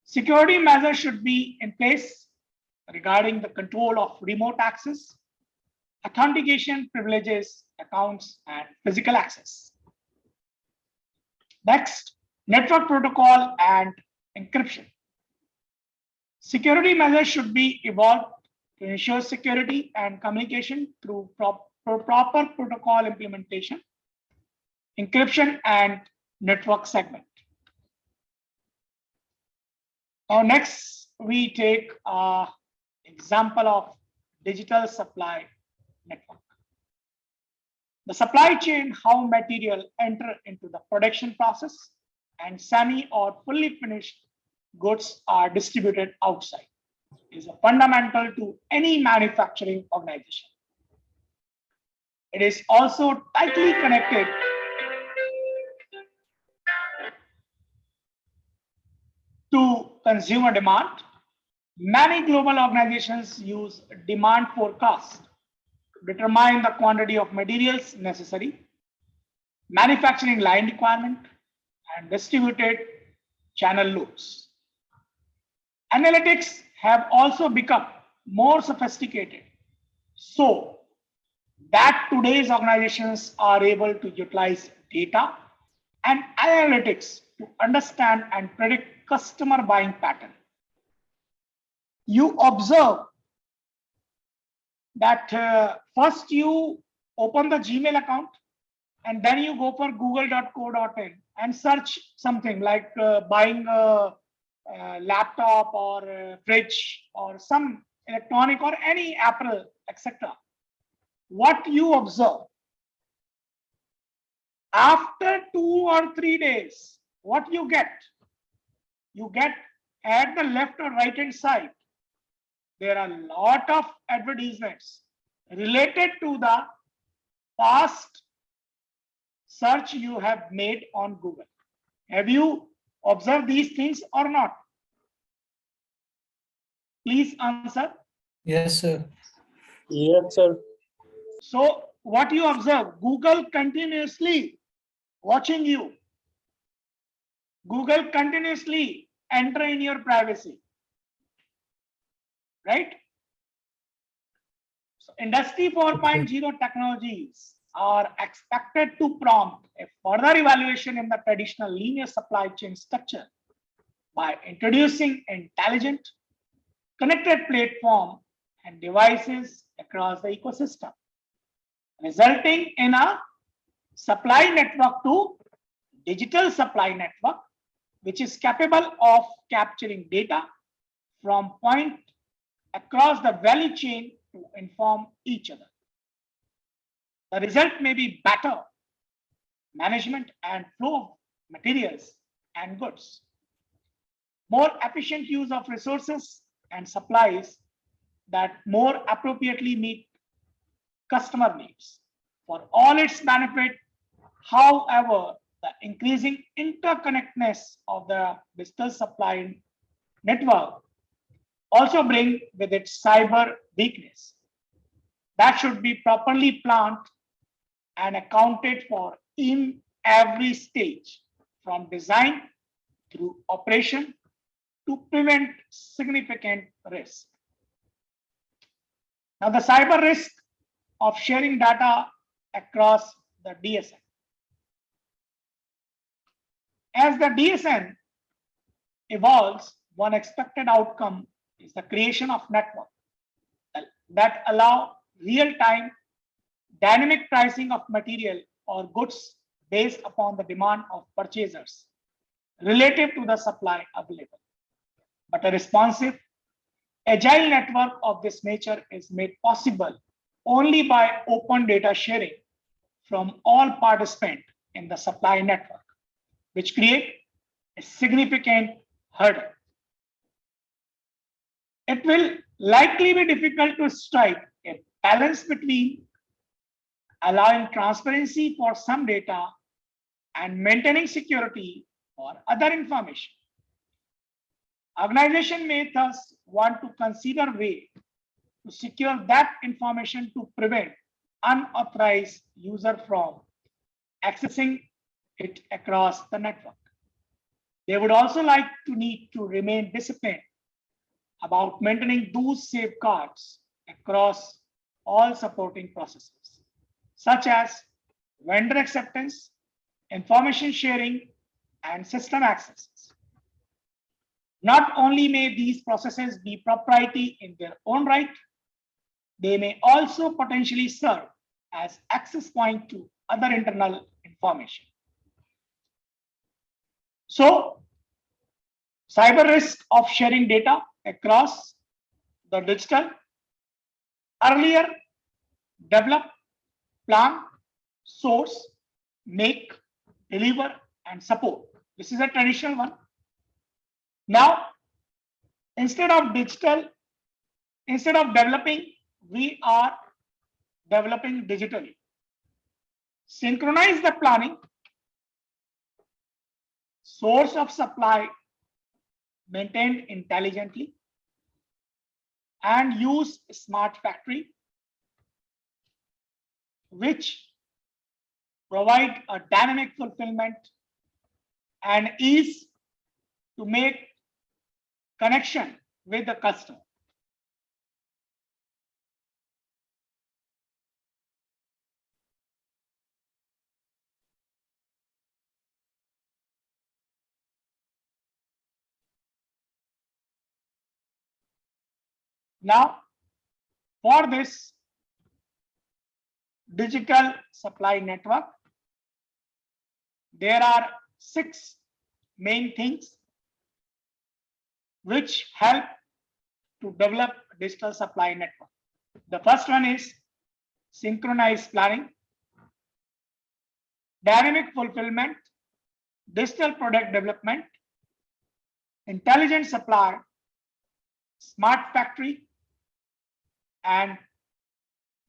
Security measures should be in place regarding the control of remote access, authentication, privileges, accounts, and physical access. Next, network protocol and encryption. Security measures should be evolved to ensure security and communication through proper protocol implementation, encryption, and network segment. Now, next, we take an example of digital supply network. The supply chain, how material enter into the production process, and semi or fully finished goods are distributed outside, is a fundamental to any manufacturing organization. It is also tightly connected to consumer demand. Many global organizations use demand forecast to determine the quantity of materials necessary, manufacturing line requirement, and distributed channel loads. Analytics have also become more sophisticated so that today's organizations are able to utilize data and analytics to understand and predict customer buying pattern. You observe that first you open the Gmail account, and then you go for google.co.in and search something like buying a laptop or a fridge or some electronic or any apparel, etc. What you observe after 2 or 3 days, what you get at the left or right hand side, there are a lot of advertisements related to the past search you have made on Google. Have you observed these things or not? Please answer. Yes, sir. Yes, sir. So what you observe, Google continuously watching you. Google continuously enter in your privacy, right? So Industry 4.0 technologies are expected to prompt a further evaluation in the traditional linear supply chain structure by introducing intelligent, connected platform and devices across the ecosystem, resulting in a supply network to digital supply network, which is capable of capturing data from point across the value chain to inform each other. The result may be better management and flow of materials and goods, more efficient use of resources and supplies that more appropriately meet customer needs. For all its benefit, however, the increasing interconnectedness of the digital supply network also bring with it cyber weakness that should be properly planned and accounted for in every stage, from design through operation, to prevent significant risk. Now, the cyber risk of sharing data across the DSN. As the DSN evolves, one expected outcome is the creation of networks that allow real-time dynamic pricing of material or goods based upon the demand of purchasers relative to the supply available. But a responsive, agile network of this nature is made possible only by open data sharing from all participants in the supply network, which create a significant hurdle. It will likely be difficult to strike a balance between allowing transparency for some data and maintaining security for other information. Organization may thus want to consider way to secure that information to prevent unauthorized user from accessing it across the network. They would also like to need to remain disciplined about maintaining those safeguards across all supporting processes, such as vendor acceptance, information sharing, and system accesses. Not only may these processes be proprietary in their own right, they may also potentially serve as access point to other internal information. So, cyber risk of sharing data across the digital: earlier, develop, plan, source, make, deliver, and support. This is a traditional one. Now, instead of developing, we are developing digitally. Synchronize the planning, source of supply maintained intelligently, and use smart factory, which provide a dynamic fulfillment and ease to make connection with the customer. Now, for this, digital supply network. There are 6 main things which help to develop digital supply network. The first one is synchronized planning, dynamic fulfillment, digital product development, intelligent supply, smart factory, and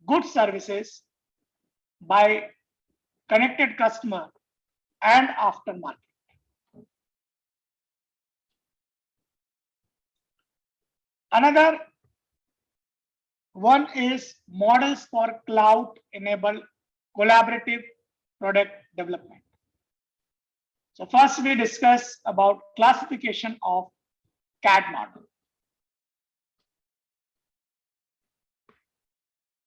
good services by connected customer and aftermarket. Another one is models for cloud-enabled collaborative product development. So first we discuss about classification of Cad model.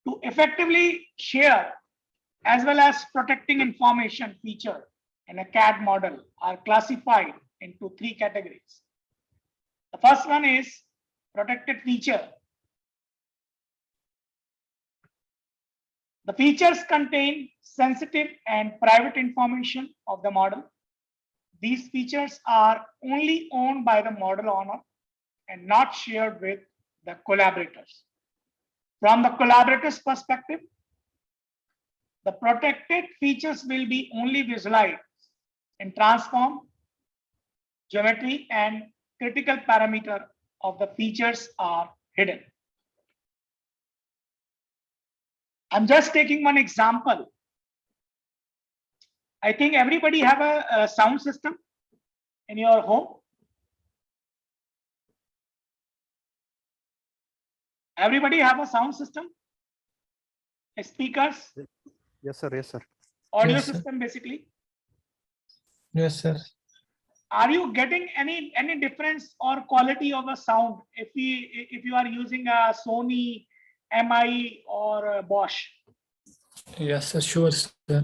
To effectively share as well as protecting information feature in a Cad model are classified into 3 categories. The first one is protected feature. The features contain sensitive and private information of the model. These features are only owned by the model owner and not shared with the collaborators. From the collaborators' perspective, the protected features will be only visualized in transform, geometry, and critical parameter of the features are hidden. I'm just taking one example. I think everybody have a sound system in your home. Everybody have a sound system, speakers, Yes, sir. Yes, sir. audio Yes, sir. system basically. Yes, sir. Are you getting any difference or quality of a sound if you are using a Sony, MI, or a Bosch? Yes, sir. Sure, sir.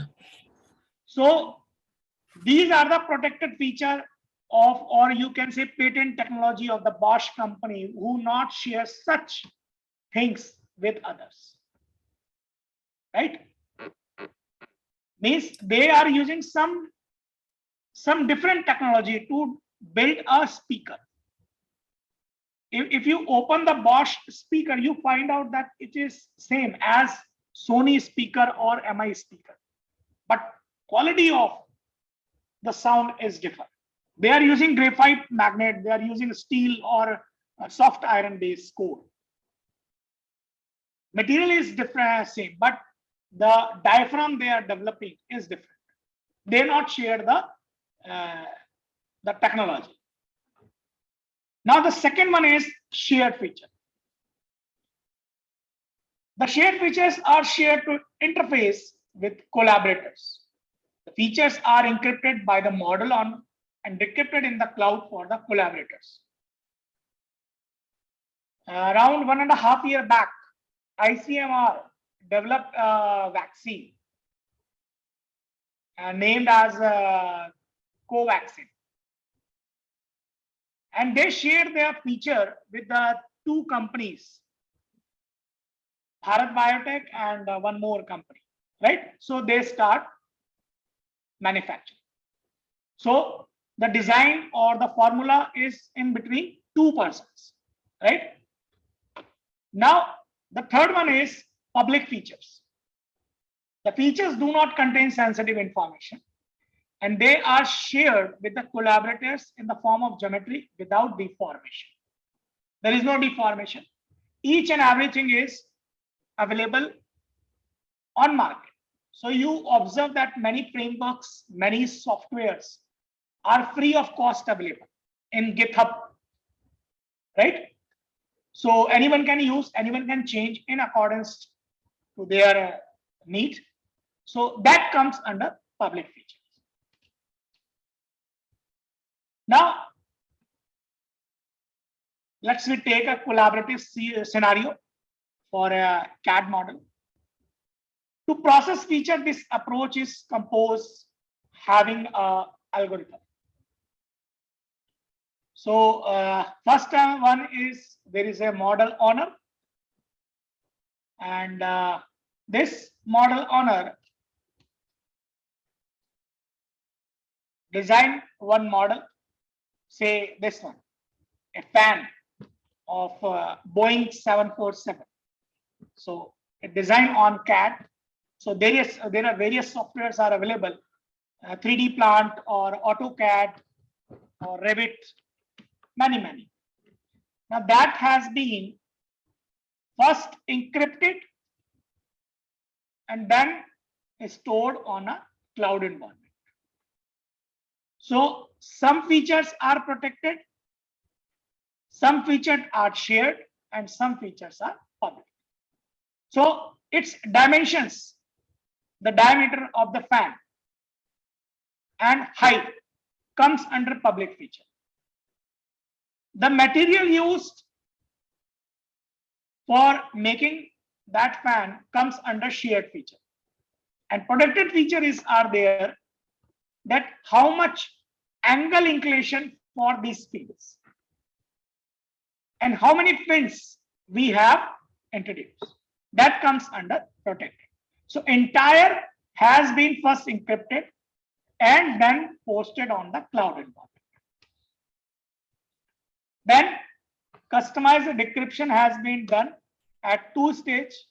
So these are the protected feature of, or you can say patent technology of the Bosch company, who not share such things with others, right? Means they are using some different technology to build a speaker. If you open the Bosch speaker, you find out that it is same as Sony speaker or MI speaker, but quality of the sound is different. They are using graphite magnet, they are using steel or soft iron based core. Material is different, same, but the diaphragm they are developing is different. They not share the technology. Now the second one is shared feature. The shared features are shared to interface with collaborators. The features are encrypted by the model on and decrypted in the cloud for the collaborators. Around 1.5 years back, ICMR developed a vaccine named as Covaxin. And they shared their feature with the 2 companies, Bharat Biotech and one more company, right? So they start manufacturing. So the design or the formula is in between 2 persons, right? Now, the third one is public features. The features do not contain sensitive information, and they are shared with the collaborators in the form of geometry without deformation. There is no deformation. Each and everything is available on market. So you observe that many frameworks, many softwares are free of cost available in GitHub, right? So anyone can use, anyone can change in accordance to their need. So that comes under public features. Now, let's take a collaborative scenario for a CAD model. To process feature, this approach is composed having a algorithm. So first one is there is a model owner, and this model owner design one model, say this one, a fan of Boeing 747. So a design on CAD. So there are various softwares are available, 3D Plant or AutoCAD or Revit, many. Now that has been first encrypted and then stored on a cloud environment. So some features are protected, some features are shared, and some features are public. So its dimensions, the diameter of the fan and height comes under public feature. The material used for making that fan comes under shared feature. And protected features are there, that how much angle inclination for these fins and how many fins we have introduced. That comes under protected. So entire has been first encrypted and then posted on the cloud environment. Then customized decryption has been done at 2 stages.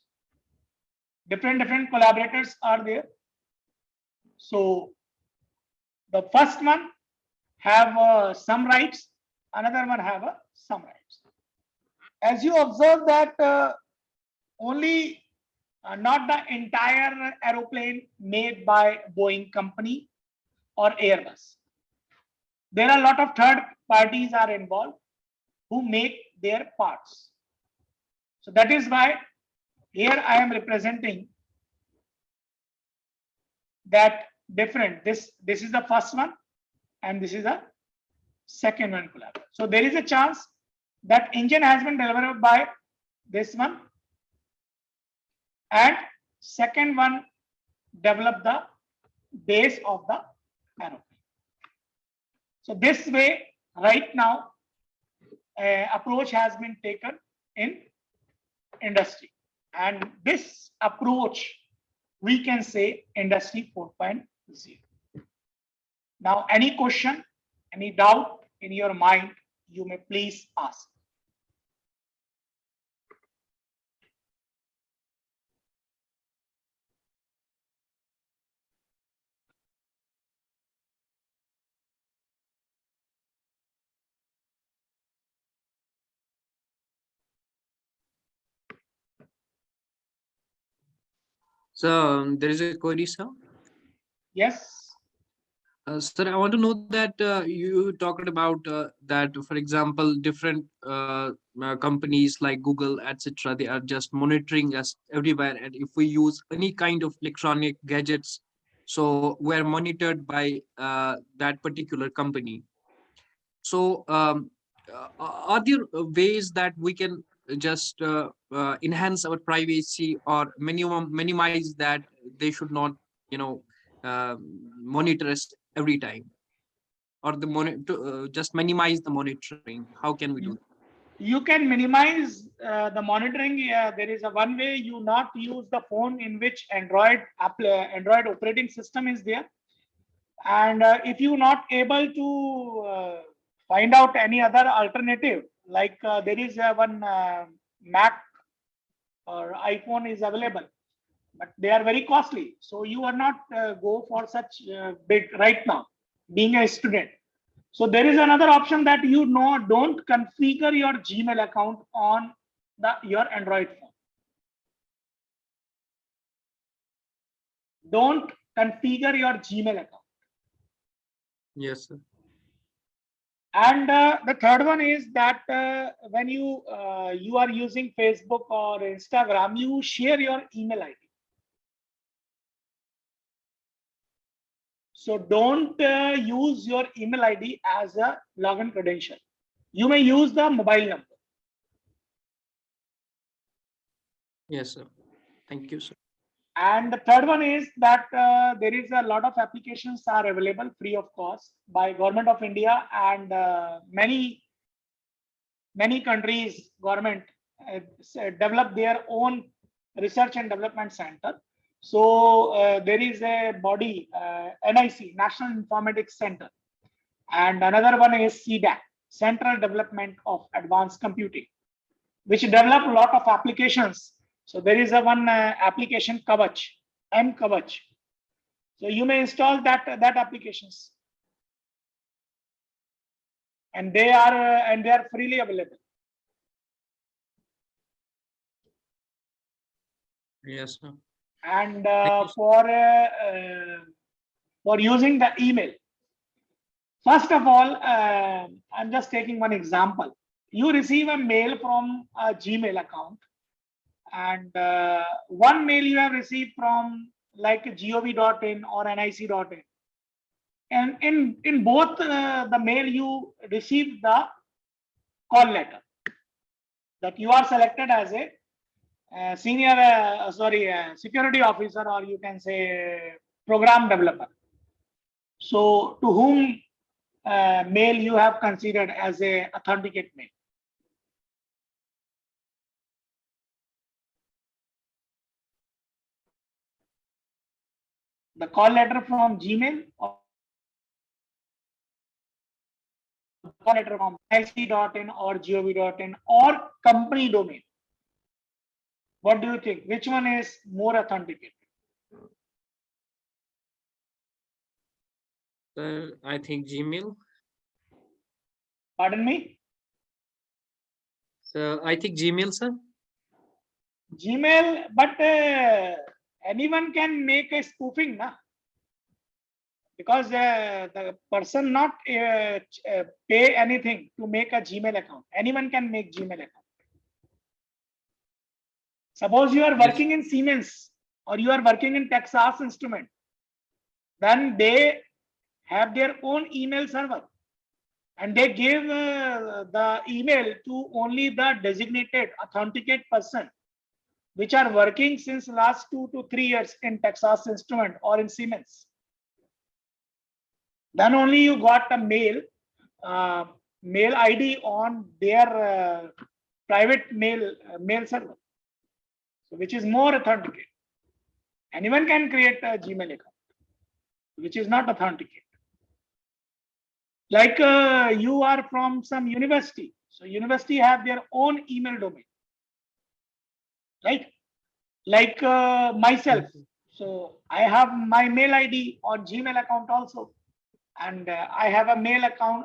Different collaborators are there. So the first one have some rights, another one have some rights. As you observe that only not the entire aeroplane made by Boeing company or Airbus. There are a lot of third parties are involved who make their parts. So that is why here I am representing that different. This is the first one and this is the second one collaboration. So there is a chance that engine has been delivered by this one and second one develop the base of the aeroplane. So this way right now approach has been taken in industry, and this approach we can say industry 4.0. Now any question, any doubt in your mind, you may please ask. So there is a query, sir. Yes. Sir, I want to know that you talked about that, for example, different companies like Google, etc., they are just monitoring us everywhere. And if we use any kind of electronic gadgets, so we're monitored by that particular company. So are there ways that we can just enhance our privacy or minimize that they should not, monitor us every time, or just minimize the monitoring? How can we do that? You can minimize the monitoring. There is a one way, you not use the phone in which Android operating system is there. And if you not able to find out any other alternative, like there is one Mac or iPhone is available, but they are very costly. So you are not go for such big right now, being a student. So there is another option that don't configure your Gmail account on your Android phone. Don't configure your Gmail account. Yes, sir. And the third one is that when you are using Facebook or Instagram, you share your email ID. So don't use your email ID as a login credential. You may use the mobile number. Yes, sir. Thank you, sir. And the third one is that there is a lot of applications are available free of cost by Government of India, and many countries government develop their own Research and Development Center. So there is a body, NIC, National Informatics Center, and another one is CDAC, Central Development of Advanced Computing, which develop a lot of applications. So there is a one application Kavach, Kavach. So you may install that applications, and they are freely available. Yes, sir. And Thank you, for using the email, first of all, I'm just taking one example. You receive a mail from a Gmail account, and one mail you have received from like gov.in or nic.in, and in both the mail you receive the call letter that you are selected as a senior security officer, or you can say program developer. So to whom mail you have considered as a authenticate mail? The call letter from Gmail, or call letter from ic.in or gov.in or company domain? What do you think? Which one is more authenticated? I think Gmail. Pardon me? So I think Gmail, sir. Gmail, but anyone can make a spoofing, na? Because the person not pay anything to make a Gmail account. Anyone can make Gmail account. Suppose you are working in Siemens or you are working in Texas Instrument, then they have their own email server, and they give the email to only the designated authenticate person, which are working since last 2 to 3 years in Texas Instrument or in Siemens. Then only you got a mail ID on their private mail server, so which is more authenticate. Anyone can create a Gmail account, which is not authenticate. Like you are from some university, so university have their own email domain, right? Like myself, so I have my mail ID on Gmail account also, and I have a mail account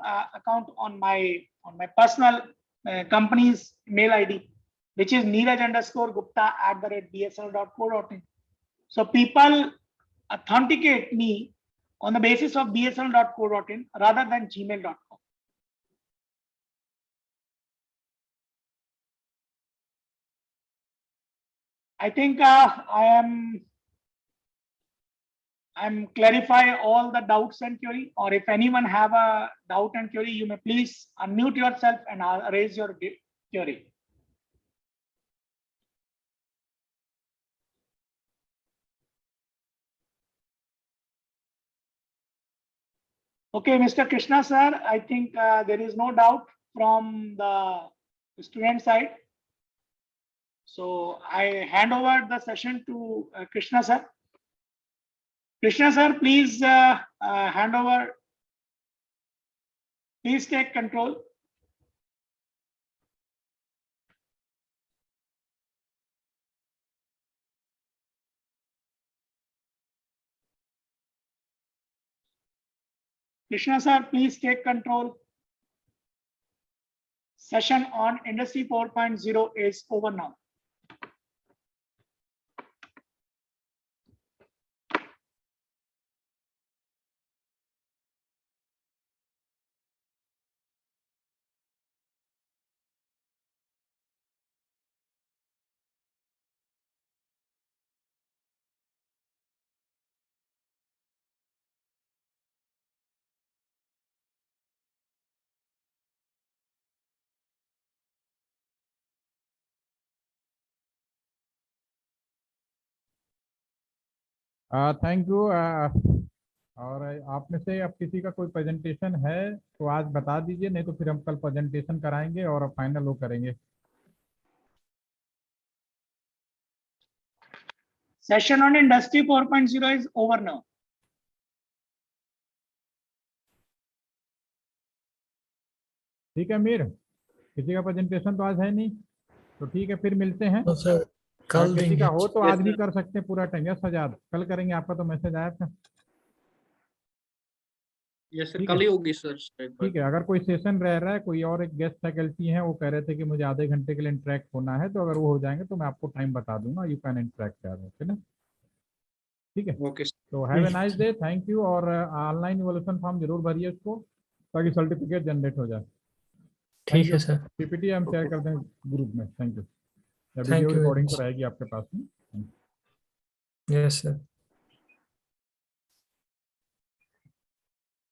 on my personal company's mail ID, which is neeraj_gupta@bsnl.co.in. So people authenticate me on the basis of bsnl.co.in rather than gmail.com. I think I'm clarify all the doubts and query, or if anyone have a doubt and query, you may please unmute yourself and raise your query. Okay, Mr. Krishna sir, I think there is no doubt from the student side. So I hand over the session to Krishna sir. Krishna sir, please hand over. Please take control. Krishna sir, please take control. Session on Industry 4.0 is over now. Thank you. और आप में से अब किसी का कोई presentation है तो आज बता दीजिए, नहीं तो फिर हम कल प्रेजेंटेशन कराएंगे और फाइनल वो करेंगे। Session on Industry 4.0 is over now. ठीक है मीर, किसी का प्रेजेंटेशन तो आज है नहीं, तो ठीक है फिर मिलते हैं। तो सर कल किसी देंगे। का हो तो आज भी कर सकते हैं पूरा टाइम। यस आजाद, कल करेंगे, आपका तो मैसेज आया था। यस सर, ठीक कल है। ही होगी सर। ठीक है, अगर कोई सेशन रह रहा है, कोई और एक गेस्ट फैकल्टी है वो कह रहे थे कि मुझे आधे घंटे के लिए इंटरेक्ट होना है, तो अगर वो हो जाएंगे तो मैं आपको टाइम बता दूंगा, यू कैन इंटरेक्ट कर रहे थे ना। ठीक है, ओके तो have a nice day, thank you. और ऑनलाइन इवोल्यूशन फॉर्म जरूर भरिए उसको, ताकि सर्टिफिकेट जनरेट हो जाए। थैंक ठीक यू। है सर। पीपीटी हम शेयर कर दें ग्रुप में। Thank you. या video thank you very recording तो मच। रहेगी आपके पास में। Yes sir.